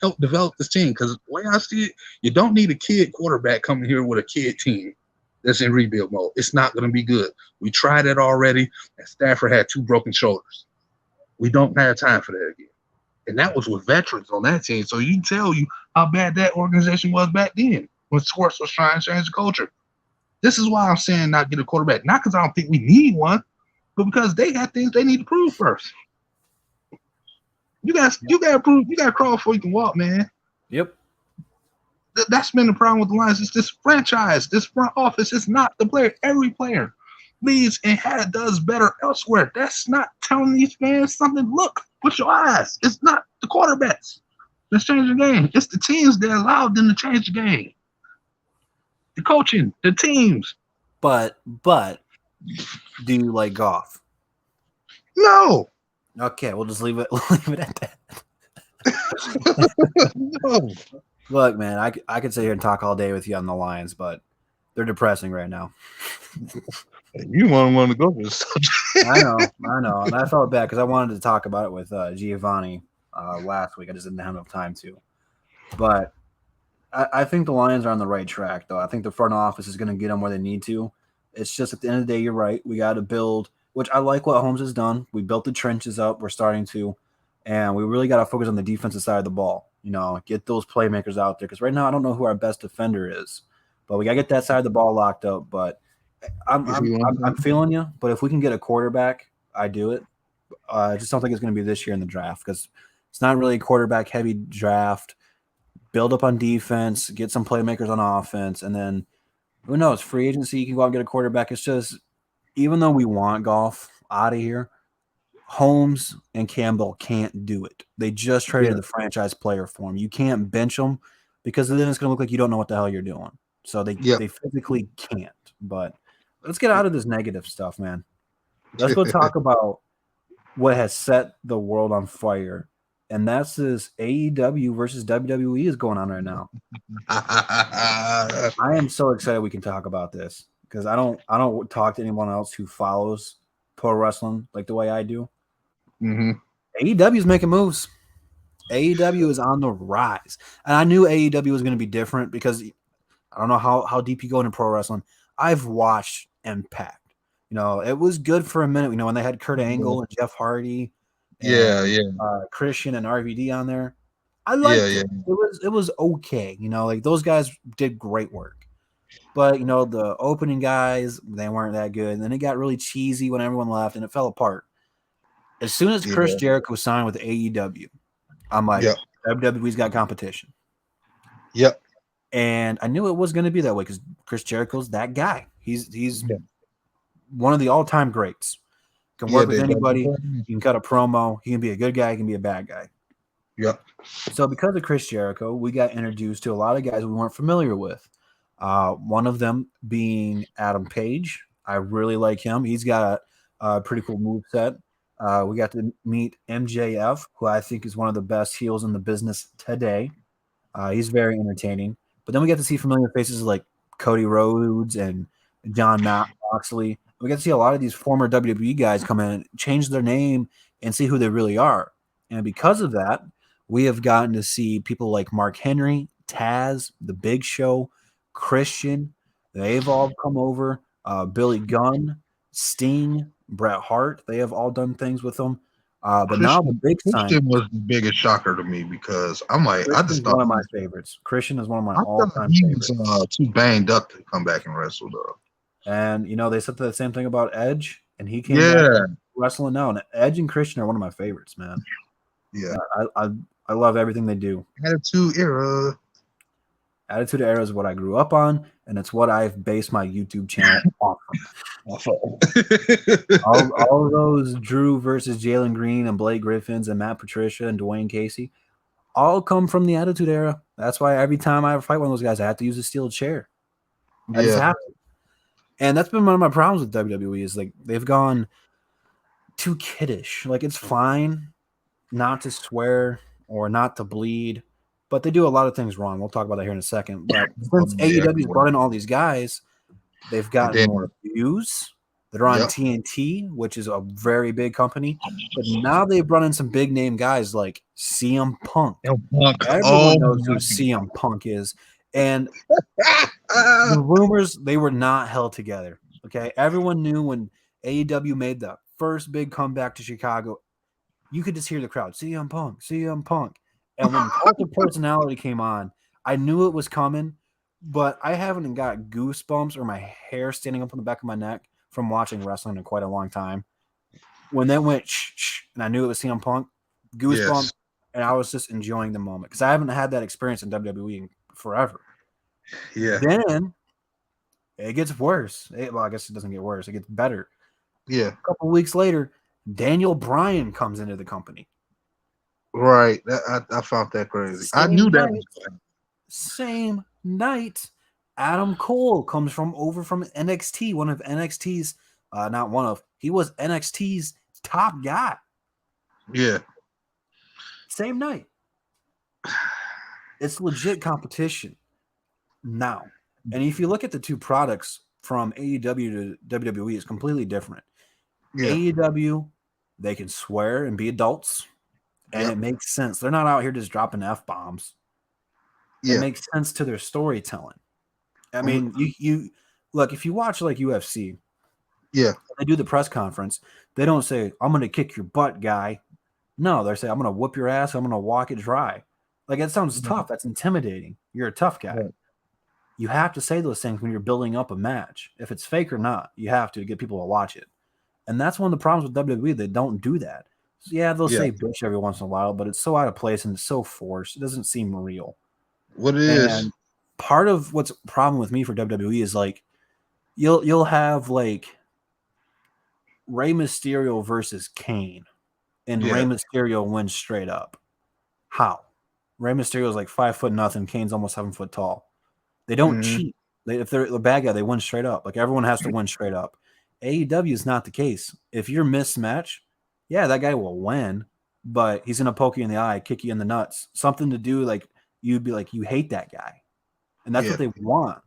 help develop this team, because the way I see it, you don't need a kid quarterback coming here with a kid team that's in rebuild mode. It's not going to be good. We tried it already, and Stafford had 2 broken shoulders. We don't have time for that again. And that was with veterans on that team. So you can tell you how bad that organization was back then when Schwartz was trying to change the culture. This is why I'm saying not get a quarterback. Not because I don't think we need one, but because they got things they need to prove first. You got to prove. You got to crawl before you can walk, man. Yep. That's been the problem with the Lions. It's this franchise, this front office. It's not the player. Every player leads and does better elsewhere. That's not telling these fans something. Look with your eyes. It's not the quarterbacks that's changing the game. It's the teams that allowed them to change the game. The coaching, the teams. But do you like Goff? No. Okay, we'll just leave it at that. No. Look, man, I could sit here and talk all day with you on the Lions, but they're depressing right now. You want to go for this subject. I know. And I felt bad because I wanted to talk about it with Giovanni last week. I just didn't have enough time to. But I think the Lions are on the right track, though. I think the front office is going to get them where they need to. It's just at the end of the day, you're right. We got to build, which I like what Holmes has done. We built the trenches up. We're starting to. And we really got to focus on the defensive side of the ball. Get those playmakers out there. Because right now, I don't know who our best defender is. But we got to get that side of the ball locked up. But I'm feeling you. But if we can get a quarterback, I do it. I just don't think it's going to be this year in the draft because it's not really a quarterback-heavy draft. Build up on defense, get some playmakers on offense, and then who knows? Free agency, you can go out and get a quarterback. It's just, even though we want Goff out of here, Holmes and Campbell can't do it. They just traded the franchise player for him. You can't bench them because then it's going to look like you don't know what the hell you're doing. So they physically can't. But let's get out of this negative stuff, man. Let's go talk about what has set the world on fire. And that's this AEW versus WWE is going on right now. I am so excited we can talk about this because I don't talk to anyone else who follows pro wrestling like the way I do. Mm-hmm. AEW is making moves. AEW is on the rise. And I knew AEW was going to be different because I don't know how deep you go into pro wrestling. I've watched Impact. It was good for a minute. When they had Kurt Angle and Jeff Hardy, and Christian and RVD on there, I liked it. It was okay. Like those guys did great work. But the opening guys, they weren't that good. And then it got really cheesy when everyone left, and it fell apart. As soon as Chris Jericho signed with AEW, I'm like, WWE's got competition. Yep. And I knew it was going to be that way because Chris Jericho's that guy. He's one of the all-time greats. Can work with anybody. You can cut a promo. He can be a good guy. He can be a bad guy. Yep. So because of Chris Jericho, we got introduced to a lot of guys we weren't familiar with. One of them being Adam Page. I really like him. He's got a pretty cool moveset. We got to meet MJF, who I think is one of the best heels in the business today. He's very entertaining. But then we get to see familiar faces like Cody Rhodes and John Moxley. We get to see a lot of these former WWE guys come in, change their name, and see who they really are. And because of that, we have gotten to see people like Mark Henry, Taz, The Big Show, Christian. They've all come over. Billy Gunn, Sting, Bret Hart. They have all done things with them. But now the big sign. Christian was the biggest shocker to me because I'm like, I just thought one of my favorites. Christian is one of my all-time favorites. He was too banged up to come back and wrestle though. And they said the same thing about Edge, and he came back wrestling now. And Edge and Christian are one of my favorites, man. Yeah, I love everything they do. Attitude Era. Attitude Era is what I grew up on, and it's what I've based my YouTube channel off of. all those Drew versus Jalen Green and Blake Griffins and Matt Patricia and Dwayne Casey all come from the Attitude Era. That's why every time I ever fight one of those guys, I have to use a steel chair. I just have to. And that's been one of my problems with WWE is like they've gone too kiddish. Like it's fine not to swear or not to bleed, but they do a lot of things wrong. We'll talk about that here in a second. But since AEW's brought in all these guys, they've gotten more views. They're on TNT, which is a very big company. But now they've brought in some big name guys like CM Punk. Everyone knows who CM Punk is. And the rumors, they were not held together. Okay. Everyone knew when AEW made the first big comeback to Chicago, you could just hear the crowd, CM Punk, CM Punk. And when Cult of Personality came on, I knew it was coming, but I haven't got goosebumps or my hair standing up on the back of my neck from watching wrestling in quite a long time. When they went shh, and I knew it was CM Punk, goosebumps, and I was just enjoying the moment because I haven't had that experience in WWE in forever. Yeah. Then it gets worse. Well, I guess it doesn't get worse. It gets better. Yeah. A couple weeks later, Daniel Bryan comes into the company. Right. I found that crazy. I knew that was going. Same night, Adam Cole comes over from NXT, one of NXT's, he was NXT's top guy. Yeah. Same night. It's legit competition now. And if you look at the two products from AEW to WWE, it's completely different. Yeah. AEW, they can swear and be adults, and it makes sense. They're not out here just dropping F-bombs. It makes sense to their storytelling. I mean, you look, if you watch like UFC, they do the press conference, they don't say, I'm going to kick your butt, guy. No, they say, I'm going to whoop your ass. I'm going to walk it dry. Like, it sounds tough. That's intimidating. You're a tough guy. Right. You have to say those things when you're building up a match. If it's fake or not, you have to get people to watch it. And that's one of the problems with WWE. They don't do that. So yeah, they'll say bitch every once in a while, but it's so out of place and it's so forced. It doesn't seem real. What it is. And part of what's a problem with me for WWE is like you'll have like Rey Mysterio versus Kane, and Rey Mysterio wins straight up. How? Rey Mysterio is like 5'0". Kane's almost 7 foot tall. They don't cheat. If they're the bad guy, they win straight up. Like everyone has to win straight up. AEW is not the case. If you're mismatch, that guy will win, but he's gonna poke you in the eye, kick you in the nuts, something to do like you'd be like you hate that guy, and that's what they want.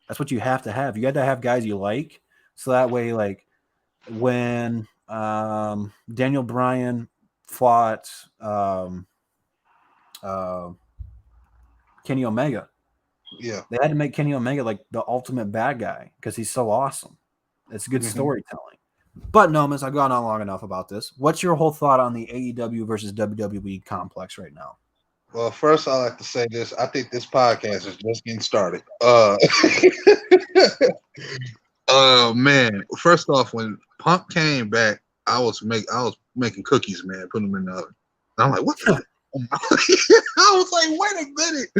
That's what you have to have. You got to have guys you like, so that way, like when Daniel Bryan fought Kenny Omega, Yeah. They had to make Kenny Omega like the ultimate bad guy because he's so awesome. It's good storytelling. But Nomis, I've gone on long enough about this. What's your whole thought on the AEW versus WWE complex right now? Well, first I like to say this. I think this podcast is just getting started. Man. First off, when Punk came back, I was making cookies, man, putting them in the oven. And I'm like, what the? I was like, wait a minute.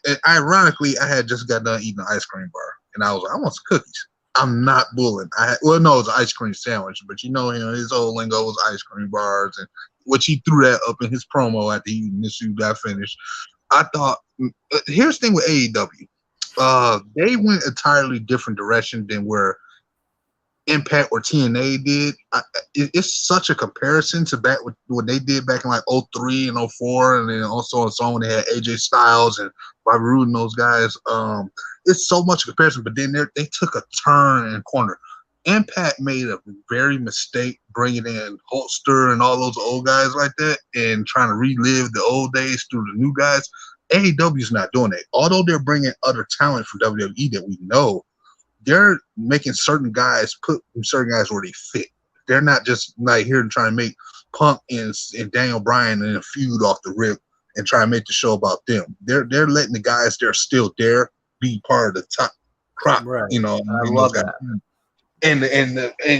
And ironically, I had just got done eating an ice cream bar, and I was like, I want some cookies. I'm not bullying. No, it was an ice cream sandwich, but you know him, his whole lingo was ice cream bars, and which he threw that up in his promo after this shoot got finished. I thought, here's the thing with AEW. They went entirely different direction than where Impact or TNA did. It's such a comparison to back with what they did back in like 03 and 04, and then also on song when they had AJ Styles and Bobby Roode and those guys. It's so much comparison, but then they took a turn and corner. Impact made a very mistake bringing in Holster and all those old guys like that and trying to relive the old days through the new guys. AEW's not doing it. Although they're bringing other talent from WWE that we know, they're making certain guys put certain guys where they fit. They're not just like here and trying to make Punk and Daniel Bryan in a feud off the rip and try to make the show about them. They're letting the guys that are still there be part of the top crop. Right. You know, I love that. And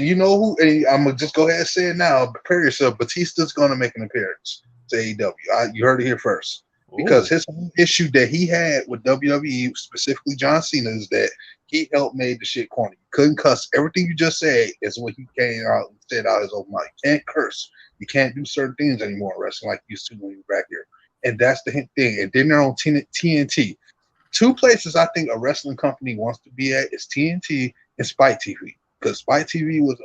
you know who? And I'm gonna just go ahead and say it now. Prepare yourself. Batista's gonna make an appearance to AEW. You heard it here first. Because his issue that he had with WWE, specifically John Cena, is that he helped made the shit corny. You couldn't cuss. Everything you just said is what he came out and said out his own mouth. You can't curse. You can't do certain things anymore in wrestling like you used to when you were back here. And that's the thing. And then they're on TNT. Two places I think a wrestling company wants to be at is TNT and Spike TV. Because Spike TV was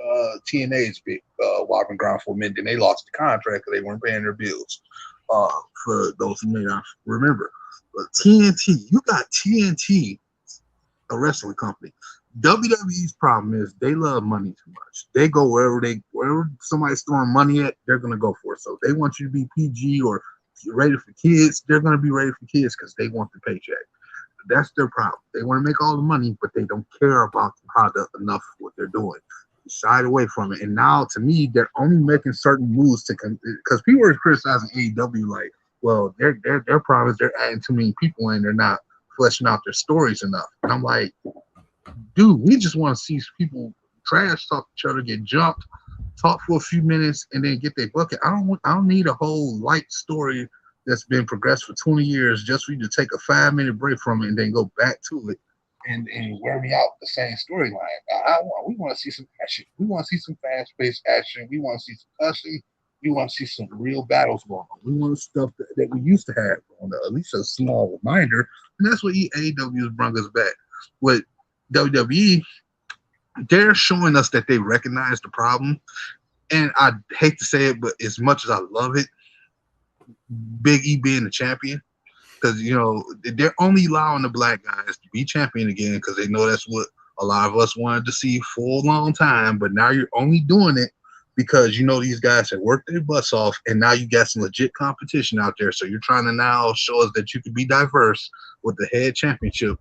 TNA's big whopping ground for a minute. Then they lost the contract because they weren't paying their bills. For those who may not remember. But TNT, you got TNT, a wrestling company. WWE's problem is they love money too much. They go wherever somebody's throwing money at, they're gonna go for it. So they want you to be PG or rated for kids, they're gonna be rated for kids because they want the paycheck. That's their problem. They want to make all the money, but they don't care about the product enough what they're doing. Shied away from it, and now to me they're only making certain moves to because people are criticizing AEW like, well, their problem is they're adding too many people in, they're not fleshing out their stories enough. And I'm like, dude, we just want to see people trash talk each other, get jumped, talk for a few minutes, and then get their bucket. I don't need a whole light story that's been progressed for 20 years just for you to take a 5-minute break from it and then go back to it. And wear me out the same storyline. We want to see some action. We want to see some fast-paced action. We want to see some cussing. We want to see some real battles going on. We want stuff that we used to have on at least a small reminder. And that's what AEW has brought us back. With WWE, they're showing us that they recognize the problem. And I hate to say it, but as much as I love it, Big E being the champion, because, you know, they're only allowing the black guys to be champion again because they know that's what a lot of us wanted to see for a long time. But now you're only doing it because you know these guys have worked their butts off, and now you got some legit competition out there. So you're trying to now show us that you can be diverse with the head championship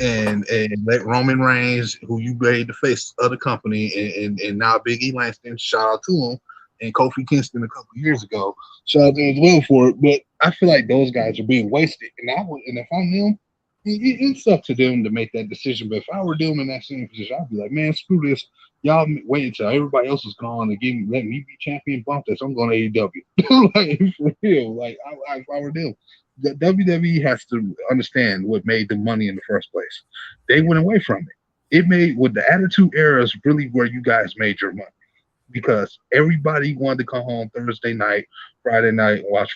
and let Roman Reigns, who you made to face the other company, and now Big E Langston, shout out to him, and Kofi Kingston a couple years ago. Shout out to him as well for it. But I feel like those guys are being wasted. And if I'm them, it's up to them to make that decision. But if I were them in that same position, I'd be like, man, screw this. Y'all wait until everybody else is gone and let me be champion. Bump this. I'm going to AEW. Like, for real. Like, if I were them. The WWE has to understand what made the money in the first place. They went away from it. It made, with the Attitude Era, is really where you guys made your money. Because everybody wanted to come home Thursday night, Friday night, and watch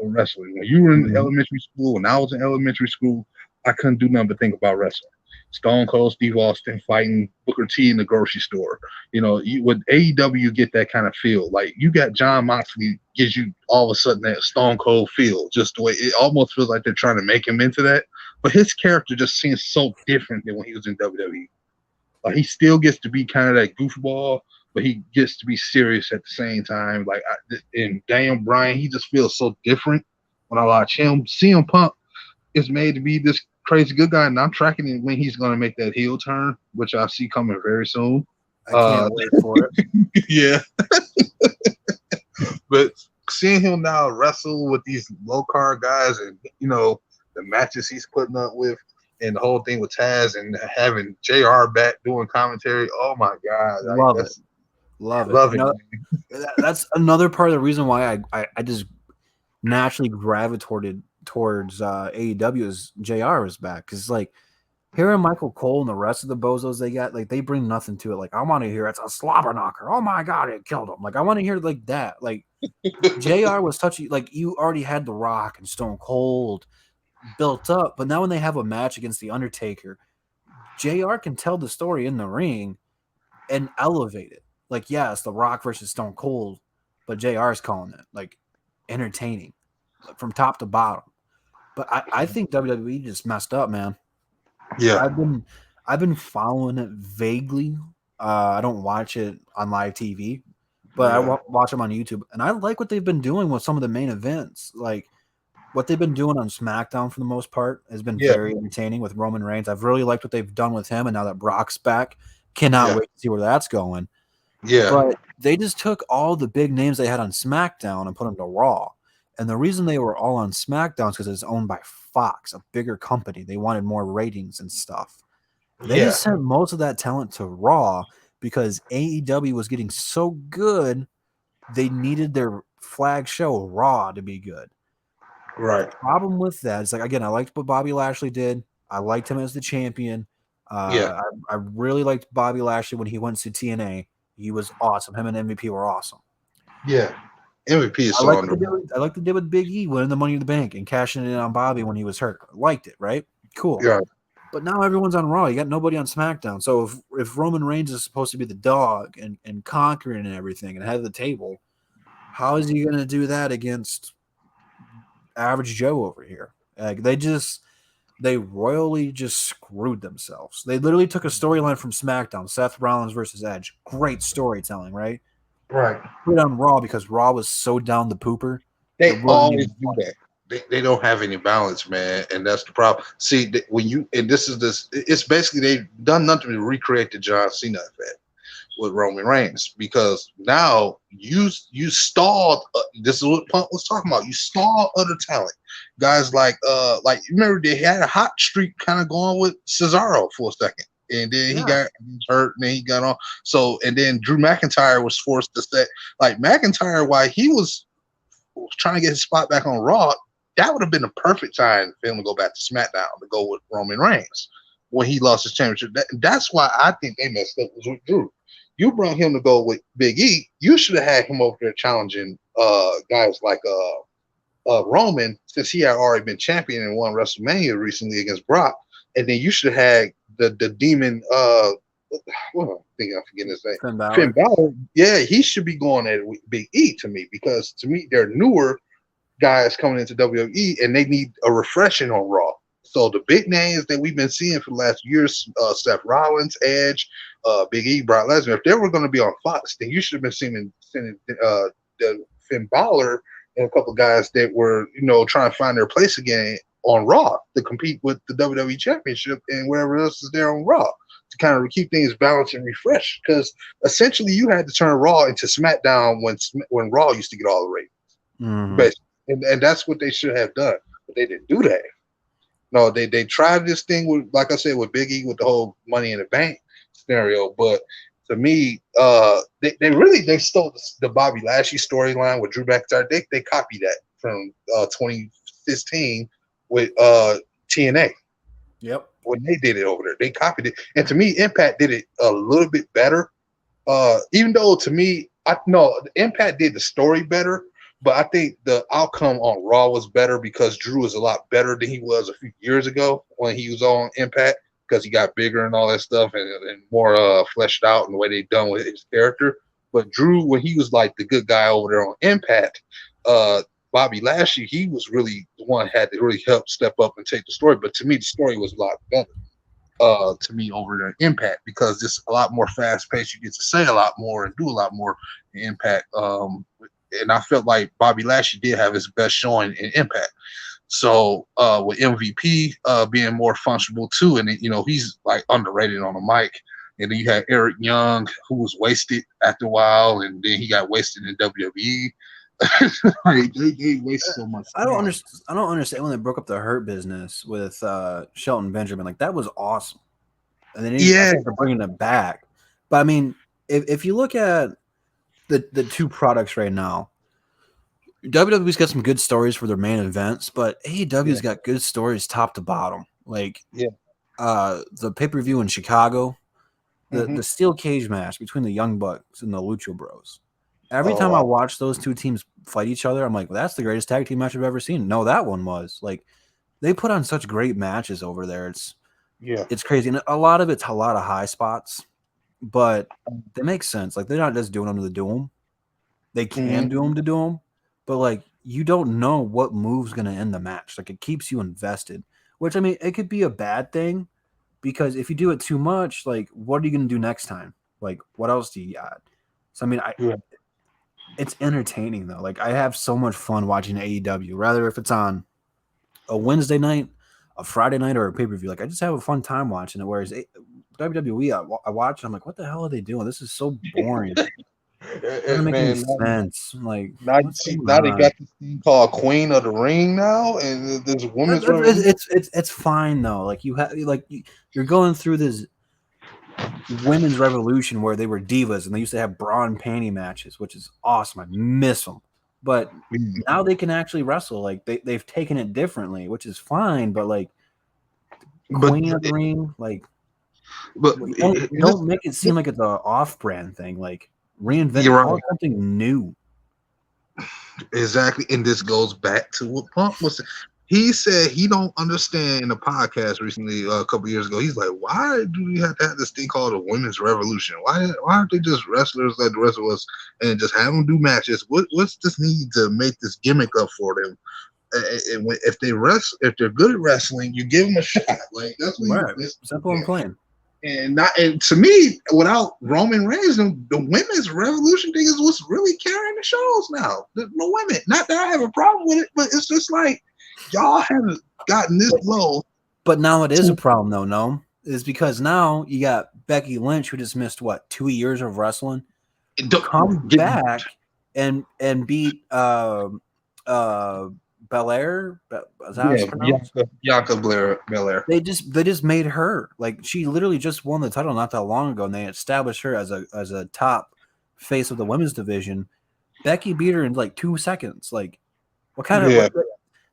wrestling. When you were in elementary school, when I was in elementary school, I couldn't do nothing but think about wrestling. Stone Cold Steve Austin fighting Booker T in the grocery store. You know, with AEW, you get that kind of feel. Like, you got John Moxley gives you all of a sudden that Stone Cold feel. Just the way it almost feels like they're trying to make him into that. But his character just seems so different than when he was in WWE. Like, he still gets to be kind of that goofball, but he gets to be serious at the same time. Like, and Daniel Bryan, he just feels so different when I watch him. CM Punk, is made to be this crazy good guy, and I'm tracking him when he's going to make that heel turn, which I see coming very soon. I can't wait for it. Yeah, but seeing him now wrestle with these low card guys, and the matches he's putting up with, and the whole thing with Taz, and having JR back doing commentary. Oh my God, Love it. Love it. That's another part of the reason why I just naturally gravitated towards AEW is JR is back, because like hearing Michael Cole and the rest of the bozos they got, like they bring nothing to it. Like I want to hear it's a slobber knocker. Oh my God, it killed him. Like I want to hear like that. Like JR was touchy. Like you already had The Rock and Stone Cold built up, but now when they have a match against the Undertaker, JR can tell the story in the ring and elevate it. Like yeah, it's The Rock versus Stone Cold, but JR is calling it like entertaining from top to bottom. But I think WWE just messed up, man. Yeah, I've been following it vaguely. I don't watch it on live TV, but I watch them on YouTube, and I like what they've been doing with some of the main events. Like what they've been doing on SmackDown for the most part has been very entertaining with Roman Reigns. I've really liked what they've done with him, and now that Brock's back, cannot wait to see where that's going. Yeah, but they just took all the big names they had on SmackDown and put them to Raw. And the reason they were all on SmackDown is because it's owned by Fox, a bigger company. They wanted more ratings and stuff. They just sent most of that talent to Raw because AEW was getting so good, they needed their flag show, Raw, to be good. Right. The problem with that is, like, again, I liked what Bobby Lashley did. I liked him as the champion. I really liked Bobby Lashley when he went to TNA. He was awesome. Him and MVP were awesome. Yeah. MVP is so I like the deal with Big E winning the Money in the Bank and cashing in on Bobby when he was hurt. I liked it, right? Cool. Yeah. But now everyone's on Raw. You got nobody on SmackDown. So if Roman Reigns is supposed to be the dog and conquering and everything and head of the table, how is he going to do that against average Joe over here? Like they royally just screwed themselves. They literally took a storyline from SmackDown, Seth Rollins versus Edge. Great storytelling, right? Right. Put it on Raw because Raw was so down the pooper. They always do that. They don't have any balance, man, and that's the problem. See, it's basically they've done nothing to recreate the John Cena effect with Roman Reigns, because now you stalled. This is what Punk was talking about. You stalled other talent, guys like remember they had a hot streak kind of going with Cesaro for a second, and then he got hurt, and then he got on. So and then Drew McIntyre was forced to set like McIntyre while he was trying to get his spot back on Raw. That would have been the perfect time for him to go back to SmackDown to go with Roman Reigns when he lost his championship. That's why I think they messed up with Drew. You brought him to go with Big E. You should have had him over there challenging guys like Roman, since he had already been champion and won WrestleMania recently against Brock. And then you should have had the demon. I think I'm forgetting his name. Finn Balor. Yeah, he should be going at it with Big E to me, because to me they're newer guys coming into WWE and they need a refreshing on Raw. So the big names that we've been seeing for the last years, Seth Rollins, Edge, Big E, Brock Lesnar, if they were going to be on Fox, then you should have been sending the Finn Balor and a couple of guys that were, trying to find their place again on Raw to compete with the WWE Championship and whatever else is there on Raw to kind of keep things balanced and refreshed. Because essentially you had to turn Raw into SmackDown when Raw used to get all the ratings. Mm-hmm. And that's what they should have done, but they didn't do that. No, they tried this thing with, like I said, with Big E with the whole Money in the Bank scenario. But to me, they stole the Bobby Lashley storyline with Drew McIntyre. They copied that from 2016 with TNA. Yep. When they did it over there, they copied it. And to me, Impact did it a little bit better. Even though to me, Impact did the story better. But I think the outcome on Raw was better because Drew was a lot better than he was a few years ago when he was on Impact, because he got bigger and all that stuff and more fleshed out in the way they done with his character. But Drew, when he was like the good guy over there on Impact, Bobby Lashley, he was really the one had to really help step up and take the story. But to me, the story was a lot better to me over there in Impact, because it's a lot more fast paced. You get to say a lot more and do a lot more in Impact. And I felt like Bobby Lashley did have his best showing in Impact. So with MVP being more functional too, and he's like underrated on the mic. And then you had Eric Young, who was wasted after a while, and then he got wasted in WWE. Like, they wasted so much I time. don't understand when they broke up the Hurt Business with Shelton Benjamin. Like that was awesome, and then I think they're bringing it back. But I mean, if you look at the two products right now, WWE's got some good stories for their main events, but AEW's got good stories top to bottom. Like the pay-per-view in Chicago, the steel cage match between the Young Bucks and the Lucha Bros. Every time I watch those two teams fight each other, I'm like, well, that's the greatest tag team match I've ever seen. No, that one was. Like, they put on such great matches over there. It's crazy. And a lot of it's a lot of high spots, but they make sense. Like, they're not just doing them to do them. They can do them to do them, but, like, you don't know what move's going to end the match. Like, it keeps you invested, which, I mean, it could be a bad thing because if you do it too much, like, what are you going to do next time? Like, what else do you got? So, I mean, it's entertaining though. Like I have so much fun watching AEW, rather if it's on a Wednesday night, a Friday night, or a pay-per-view. Like I just have a fun time watching it. Whereas WWE, I watch and I'm like, what the hell are they doing? This is so boring. It doesn't make any sense. Like now they got this thing called Queen of the Ring now, and this women's. It's fine though. Like you're going through this women's revolution where they were divas and they used to have bra and panty matches, which is awesome. I miss them. But now they can actually wrestle. Like they've taken it differently, which is fine. But like Queen of the Ring, like don't make it seem like it's an off-brand thing. Like reinvent something new. Exactly, and this goes back to what Punk was saying. He said he don't understand in a podcast recently, a couple years ago. He's like, why do we have to have this thing called a women's revolution? Why aren't they just wrestlers like the rest of us and just have them do matches? What's this need to make this gimmick up for them? And if they're good at wrestling, you give them a shot. Like that's what simple and plain. And to me, without Roman Reigns, the women's revolution thing is what's really carrying the shows now. The women. Not that I have a problem with it, but it's just like y'all haven't gotten this low. But now it is a problem, though. No, is because now you got Becky Lynch, who just missed 2 years of wrestling, come back and beat Belair. Is that Bianca Belair. They just made her, like, she literally just won the title not that long ago, and they established her as a top face of the women's division. Becky beat her in like 2 seconds. Like, what kind of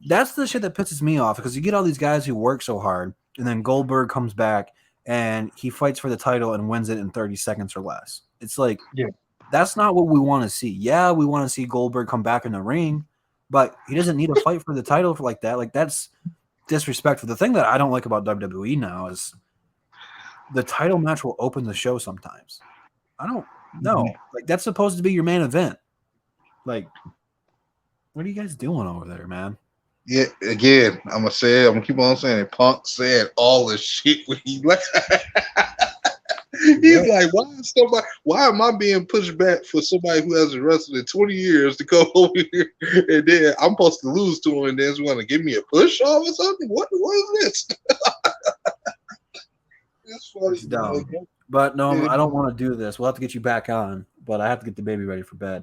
that's the shit that pisses me off, because you get all these guys who work so hard, and then Goldberg comes back and he fights for the title and wins it in 30 seconds or less. It's like, that's not what we want to see. Yeah, we want to see Goldberg come back in the ring, but he doesn't need to fight for the title for like that. Like, that's disrespectful. The thing that I don't like about WWE now is the title match will open the show sometimes. I don't know. Like, that's supposed to be your main event. Like, what are you guys doing over there, man? Yeah, again, I'm gonna keep on saying it. Punk said all this shit when he left. He's like, why am I being pushed back for somebody who hasn't wrestled in 20 years to come over here, and then I'm supposed to lose to him, and then he's going to give me a push off or something? What is this? It's funny. It's dumb. But no, I don't want to do this. We'll have to get you back on, but I have to get the baby ready for bed.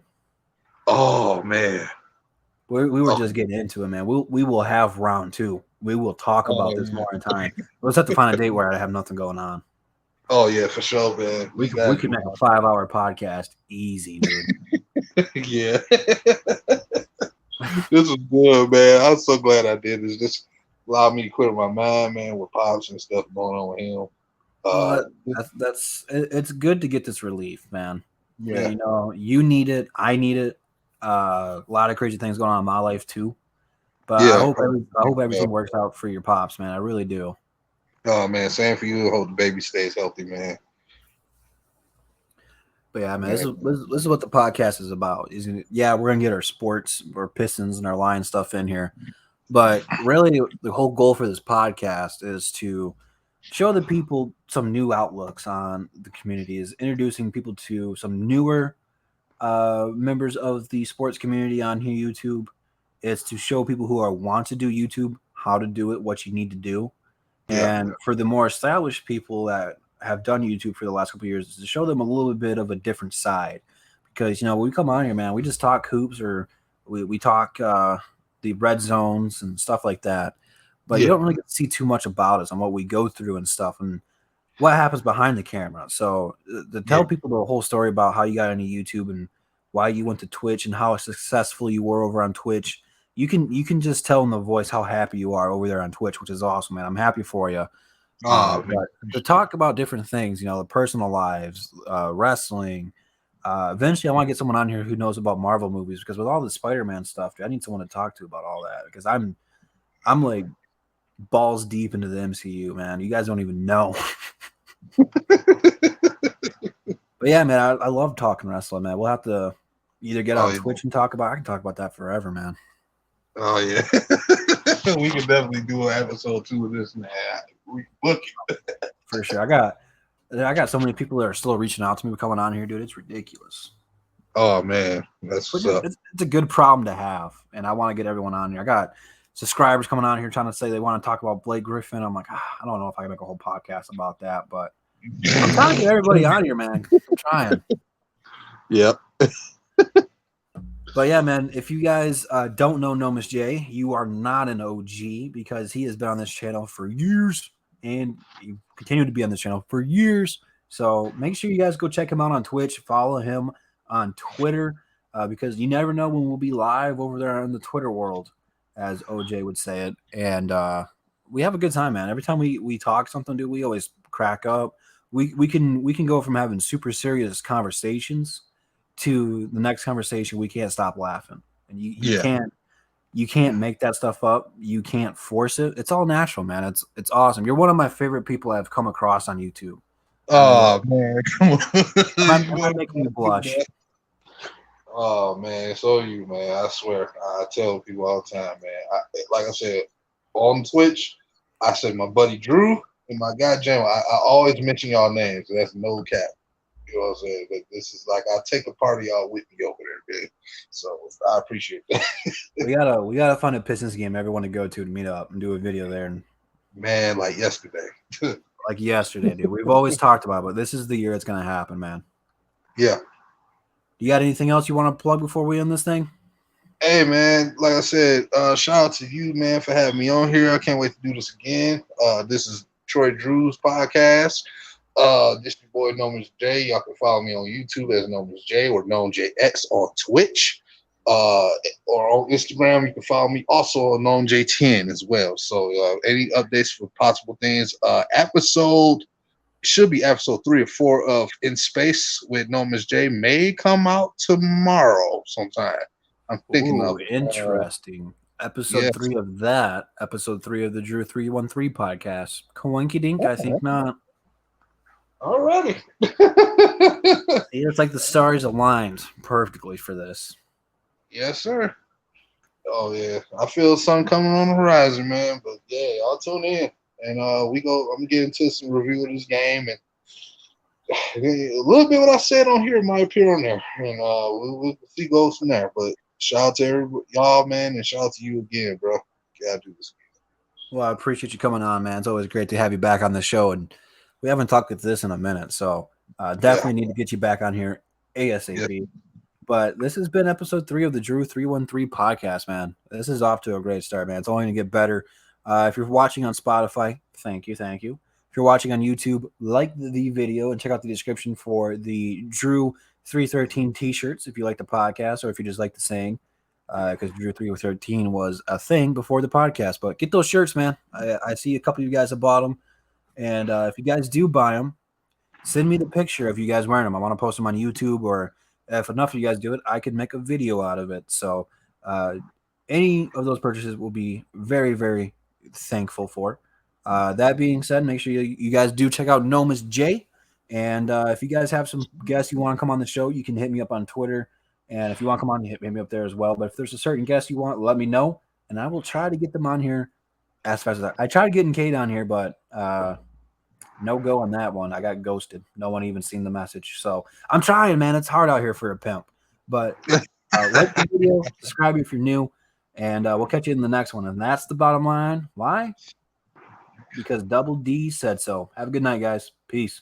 Oh man, we were just getting into it, man. We will have round 2. We will talk about this more in time. Let's have to find a date where I have nothing going on. Oh yeah, for sure, man. We could make a 5-hour podcast easy, dude. Yeah. This was good, man. I'm so glad I did this. Just allowed me to clear my mind, man, with Pops and stuff going on with him. It's good to get this relief, man. Yeah. You know, you need it. I need it. A lot of crazy things going on in my life too. But I hope everything works out for your Pops, man. I really do. Oh man, same for you. Hope the baby stays healthy, man. But yeah, man, this is what the podcast is about. We're gonna get our sports, our Pistons, and our Lions stuff in here, but really, the whole goal for this podcast is to show the people some new outlooks on the community, is introducing people to some newer members of the sports community on here, YouTube, It's to show people who want to do YouTube how to do it, what you need to do. And for the more established people that have done YouTube for the last couple of years, is to show them a little bit of a different side. Because, when we come on here, man, we just talk hoops or we talk the red zones and stuff like that. But you don't really get to see too much about us and what we go through and stuff and what happens behind the camera. So to tell people the whole story about how you got into YouTube and why you went to Twitch and how successful you were over on Twitch, you can just tell in the voice how happy you are over there on Twitch, which is awesome, man. I'm happy for you. But to talk about different things, the personal lives, wrestling. Eventually, I want to get someone on here who knows about Marvel movies, because with all the Spider-Man stuff, dude, I need someone to talk to about all that, because I'm like balls deep into the MCU, man. You guys don't even know. But yeah, man, I love talking wrestling, man. We'll have to either get on Twitch and talk about. I can talk about that forever, man. Oh yeah, we can definitely do an episode 2 of this, man. We book it for sure. I got so many people that are still reaching out to me coming on here, dude. It's ridiculous. Oh man, that's what's up. It's a good problem to have, and I want to get everyone on here. I got subscribers coming on here trying to say they want to talk about Blake Griffin. I'm like, I don't know if I can make a whole podcast about that, but I'm trying to get everybody on here, man. I'm trying. Yep. But yeah, man, if you guys don't know NoMissJay, you are not an OG, because he has been on this channel for years, and you continue to be on this channel for years. So make sure you guys go check him out on Twitch, follow him on Twitter, because you never know when we'll be live over there in the Twitter world, as OJ would say it. And we have a good time, man. Every time we talk something, dude, we always crack up. We can go from having super serious conversations to the next conversation. We can't stop laughing, and you can't make that stuff up. You can't force it. It's all natural, man. It's awesome. You're one of my favorite people I've come across on YouTube. Oh man, come on. I'm making you blush. Oh man, so you, man. I swear, I tell people all the time, man. Like I said on Twitch, I said my buddy Drew and my guy Jam. I always mention y'all names. That's no cap. You know what I'm saying? But this is like, I take a part of y'all with me over there, man. So I appreciate that. we gotta find a Pistons game everyone to go to meet up and do a video there. And man, like yesterday. Like yesterday, dude. We've always talked about it, but this is the year it's gonna happen, man. Yeah. You got anything else you want to plug before we end this thing? Hey man, like I said, shout out to you, man, for having me on here. I can't wait to do this again. This is Troy Drew's podcast. This your boy NoMissJay. Y'all can follow me on YouTube as NoMissJay or NoMJX on Twitch. Or on Instagram, you can follow me also on NoMJ10 as well. So any updates for possible things. Should be episode 3 or 4 of In Space with NoMissJay may come out tomorrow sometime. I'm thinking of interesting. Episode 3 of that. Episode 3 of the Drew 313 podcast. Coinky dink, I think not. Alrighty. It's like the stars aligned perfectly for this. Yes, sir. Oh yeah, I feel something coming on the horizon, man. But yeah, I'll tune in, and I'm gonna get into some review of this game, and a little bit what I said on here might appear on there, and we'll see goes from there. But shout out to everybody, y'all, man, and shout out to you again, bro. Gotta do this again. Well, I appreciate you coming on, man. It's always great to have you back on the show, and we haven't talked with this in a minute, so definitely need to get you back on here ASAP. Yeah. But this has been episode 3 of the Drew 313 podcast, man. This is off to a great start, man. It's only going to get better. If you're watching on Spotify, thank you. If you're watching on YouTube, like the video and check out the description for the Drew 313 t-shirts if you like the podcast or if you just like the saying, because Drew 313 was a thing before the podcast. But get those shirts, man. I see a couple of you guys have bought them. And if you guys do buy them, send me the picture of you guys wearing them. I want to post them on YouTube, or if enough of you guys do it, I could make a video out of it. So any of those purchases will be very, very thankful for. That being said, make sure you guys do check out NoMissJay. And if you guys have some guests you want to come on the show, you can hit me up on Twitter. And if you want to come on, hit me up there as well. But if there's a certain guest you want, let me know. And I will try to get them on here as fast as I tried getting Kate on here, but no go on that one. I got ghosted. No one even seen the message. So I'm trying, man. It's hard out here for a pimp. But like the video, subscribe if you're new. And we'll catch you in the next one. And that's the bottom line. Why? Because Double D said so. Have a good night, guys. Peace.